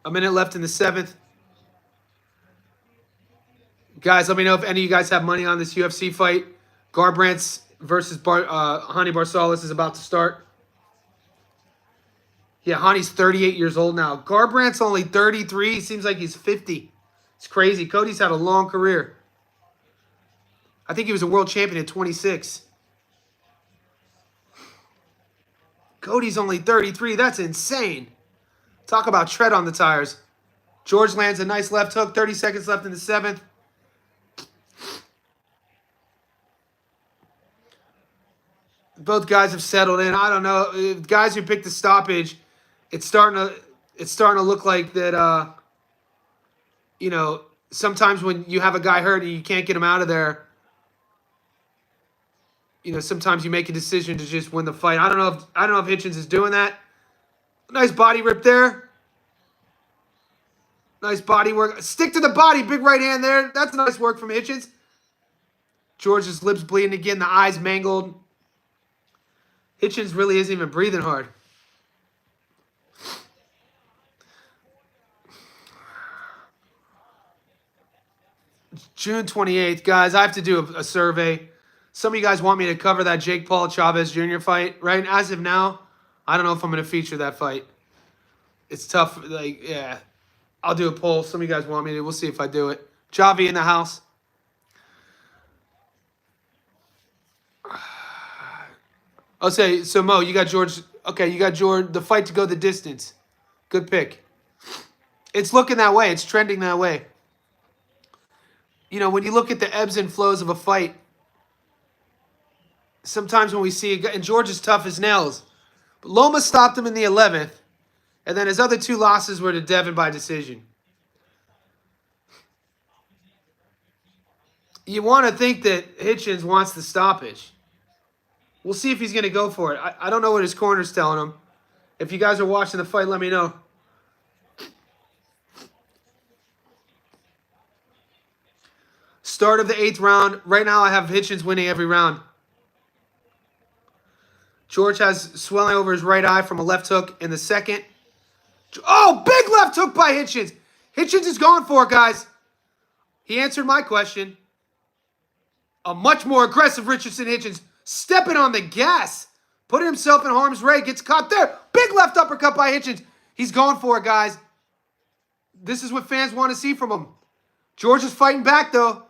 A minute left in the 7th. Guys, let me know if any of you guys have money on this UFC fight. Garbrandt versus Hani Barsalis is about to start. Yeah, Hani's 38 years old now. Garbrandt's only 33. He seems like he's 50. It's crazy. Cody's had a long career. I think he was a world champion at 26. Cody's only 33. That's insane. Talk about tread on the tires. George lands a nice left hook. 30 seconds left in the 7th. Both guys have settled in. I don't know. Guys who picked the stoppage, it's starting to look like that, you know, sometimes when you have a guy hurt and you can't get him out of there, you know, sometimes you make a decision to just win the fight. I don't know if Hitchens is doing that. Nice body rip there. Nice body work. Stick to the body. Big right hand there. That's nice work from Hitchens. George's lips bleeding again. The eyes mangled. Hitchens really isn't even breathing hard. June 28th, guys, I have to do a survey. Some of you guys want me to cover that Jake Paul Chavez Jr. fight, right? As of now, I don't know if I'm going to feature that fight. It's tough. Like, yeah, I'll do a poll. Some of you guys want me to. We'll see if I do it. Javi in the house. I'll say, so Mo, you got George. Okay, you got George, the fight to go the distance. Good pick. It's looking that way. It's trending that way. You know, when you look at the ebbs and flows of a fight, sometimes when we see a guy, and George is tough as nails, but Loma stopped him in the 11th, and then his other 2 losses were to Devin by decision. You want to think that Hitchens wants the stoppage. We'll see if he's going to go for it. I don't know what his corner's telling him. If you guys are watching the fight, let me know. Start of the 8th round. Right now, I have Hitchens winning every round. George has swelling over his right eye from a left hook in the 2nd. Oh, big left hook by Hitchens. Hitchens is going for it, guys. He answered my question. A much more aggressive Richardson Hitchens stepping on the gas. Putting himself in harm's way. Gets caught there. Big left uppercut by Hitchens. He's going for it, guys. This is what fans want to see from him. George is fighting back, though.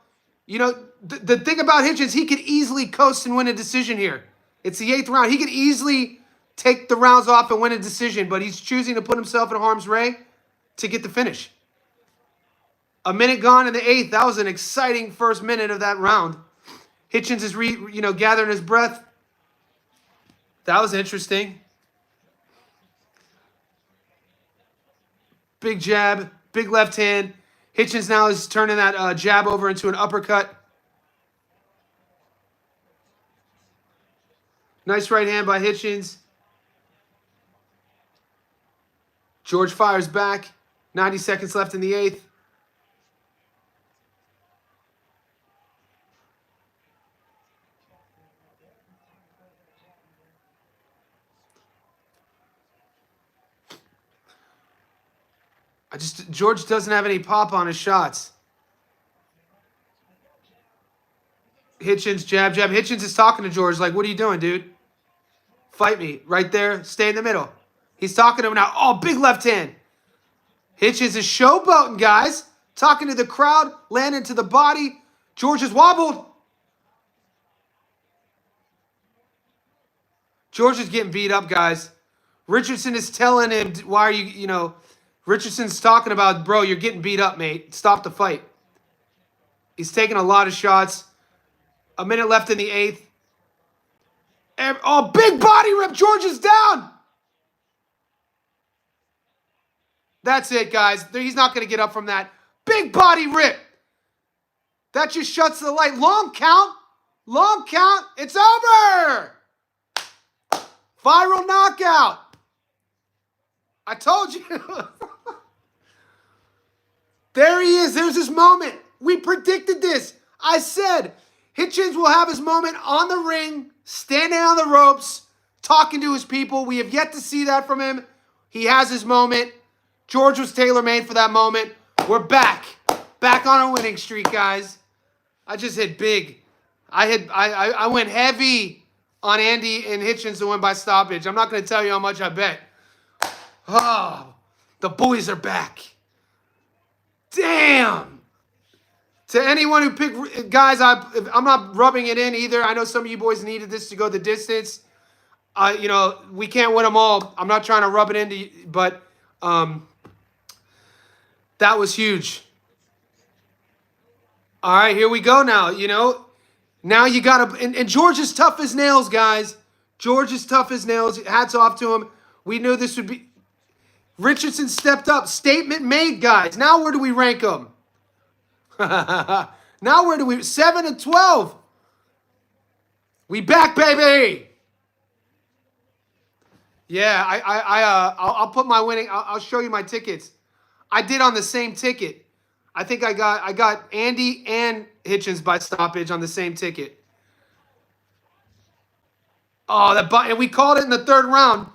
You know, the thing about Hitchens, he could easily coast and win a decision here. It's the 8th round. He could easily take the rounds off and win a decision, but he's choosing to put himself in harm's way to get the finish. A minute gone in the 8th. That was an exciting first minute of that round. Hitchens is gathering his breath. That was interesting. Big jab, big left hand. Hitchens now is turning that jab over into an uppercut. Nice right hand by Hitchens. George fires back. 90 seconds left in the 8th. George doesn't have any pop on his shots. Hitchens, jab, jab. Hitchens is talking to George like, what are you doing, dude? Fight me. Right there. Stay in the middle. He's talking to him now. Oh, big left hand. Hitchens is showboating, guys. Talking to the crowd. Landing to the body. George is wobbled. George is getting beat up, guys. Richardson is telling him, why are you, Richardson's talking about, bro, you're getting beat up, mate. Stop the fight. He's taking a lot of shots. A minute left in the 8th. Oh, big body rip. George is down. That's it, guys. He's not going to get up from that. Big body rip. That just shuts the light. Long count. Long count. It's over. Viral knockout. I told you. There he is. There's his moment. We predicted this. I said Hitchens will have his moment on the ring, standing on the ropes, talking to his people. We have yet to see that from him. He has his moment. George was tailor-made for that moment. We're back. Back on a winning streak, guys. I just hit big. I went heavy on Andy and Hitchens to win by stoppage. I'm not going to tell you how much I bet. Oh, the boys are back. Damn. To anyone who picked, guys, I'm not rubbing it in either. I know some of you boys needed this to go the distance. You know, we can't win them all. I'm not trying to rub it into you, but that was huge. All right, here we go now, you know. Now you got to, and George is tough as nails, guys. George is tough as nails. Hats off to him. We knew this would be. Richardson stepped up. Statement made, guys. Now where do we rank him? Now where do we? 7 and 12. We back, baby. Yeah, I'll put my winning. I'll show you my tickets. I did on the same ticket. I think I got Andy and Hitchens by stoppage on the same ticket. Oh, and we called it in the 3rd round.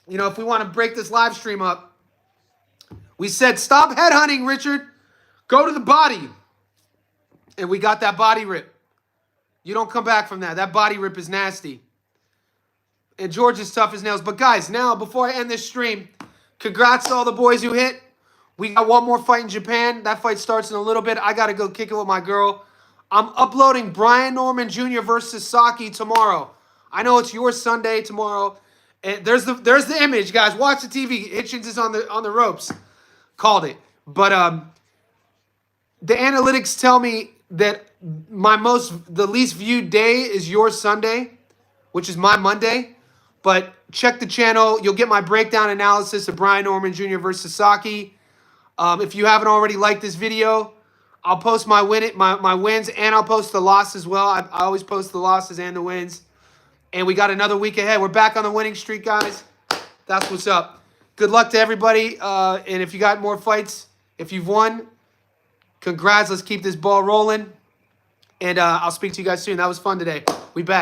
You know, if we want to break this live stream up, we said, stop headhunting, Richard. Go to the body. And we got that body rip. You don't come back from that. That body rip is nasty. And George is tough as nails. But guys, now, before I end this stream, congrats to all the boys who hit. We got one more fight in Japan. That fight starts in a little bit. I got to go kick it with my girl. I'm uploading Brian Norman Jr. versus Saki tomorrow. I know it's your Sunday tomorrow. And there's the image, guys. Watch the TV. Hitchens is on the ropes. Called it. But the analytics tell me that the least viewed day is your Sunday, which is my Monday. But check the channel. You'll get my breakdown analysis of Brian Norman Jr. versus Saki. If you haven't already liked this video, I'll post my wins, and I'll post the loss as well. I always post the losses and the wins. And we got another week ahead. We're back on the winning streak, guys. That's what's up. Good luck to everybody. And if you got more fights, if you've won, congrats. Let's keep this ball rolling. And I'll speak to you guys soon. That was fun today. We back.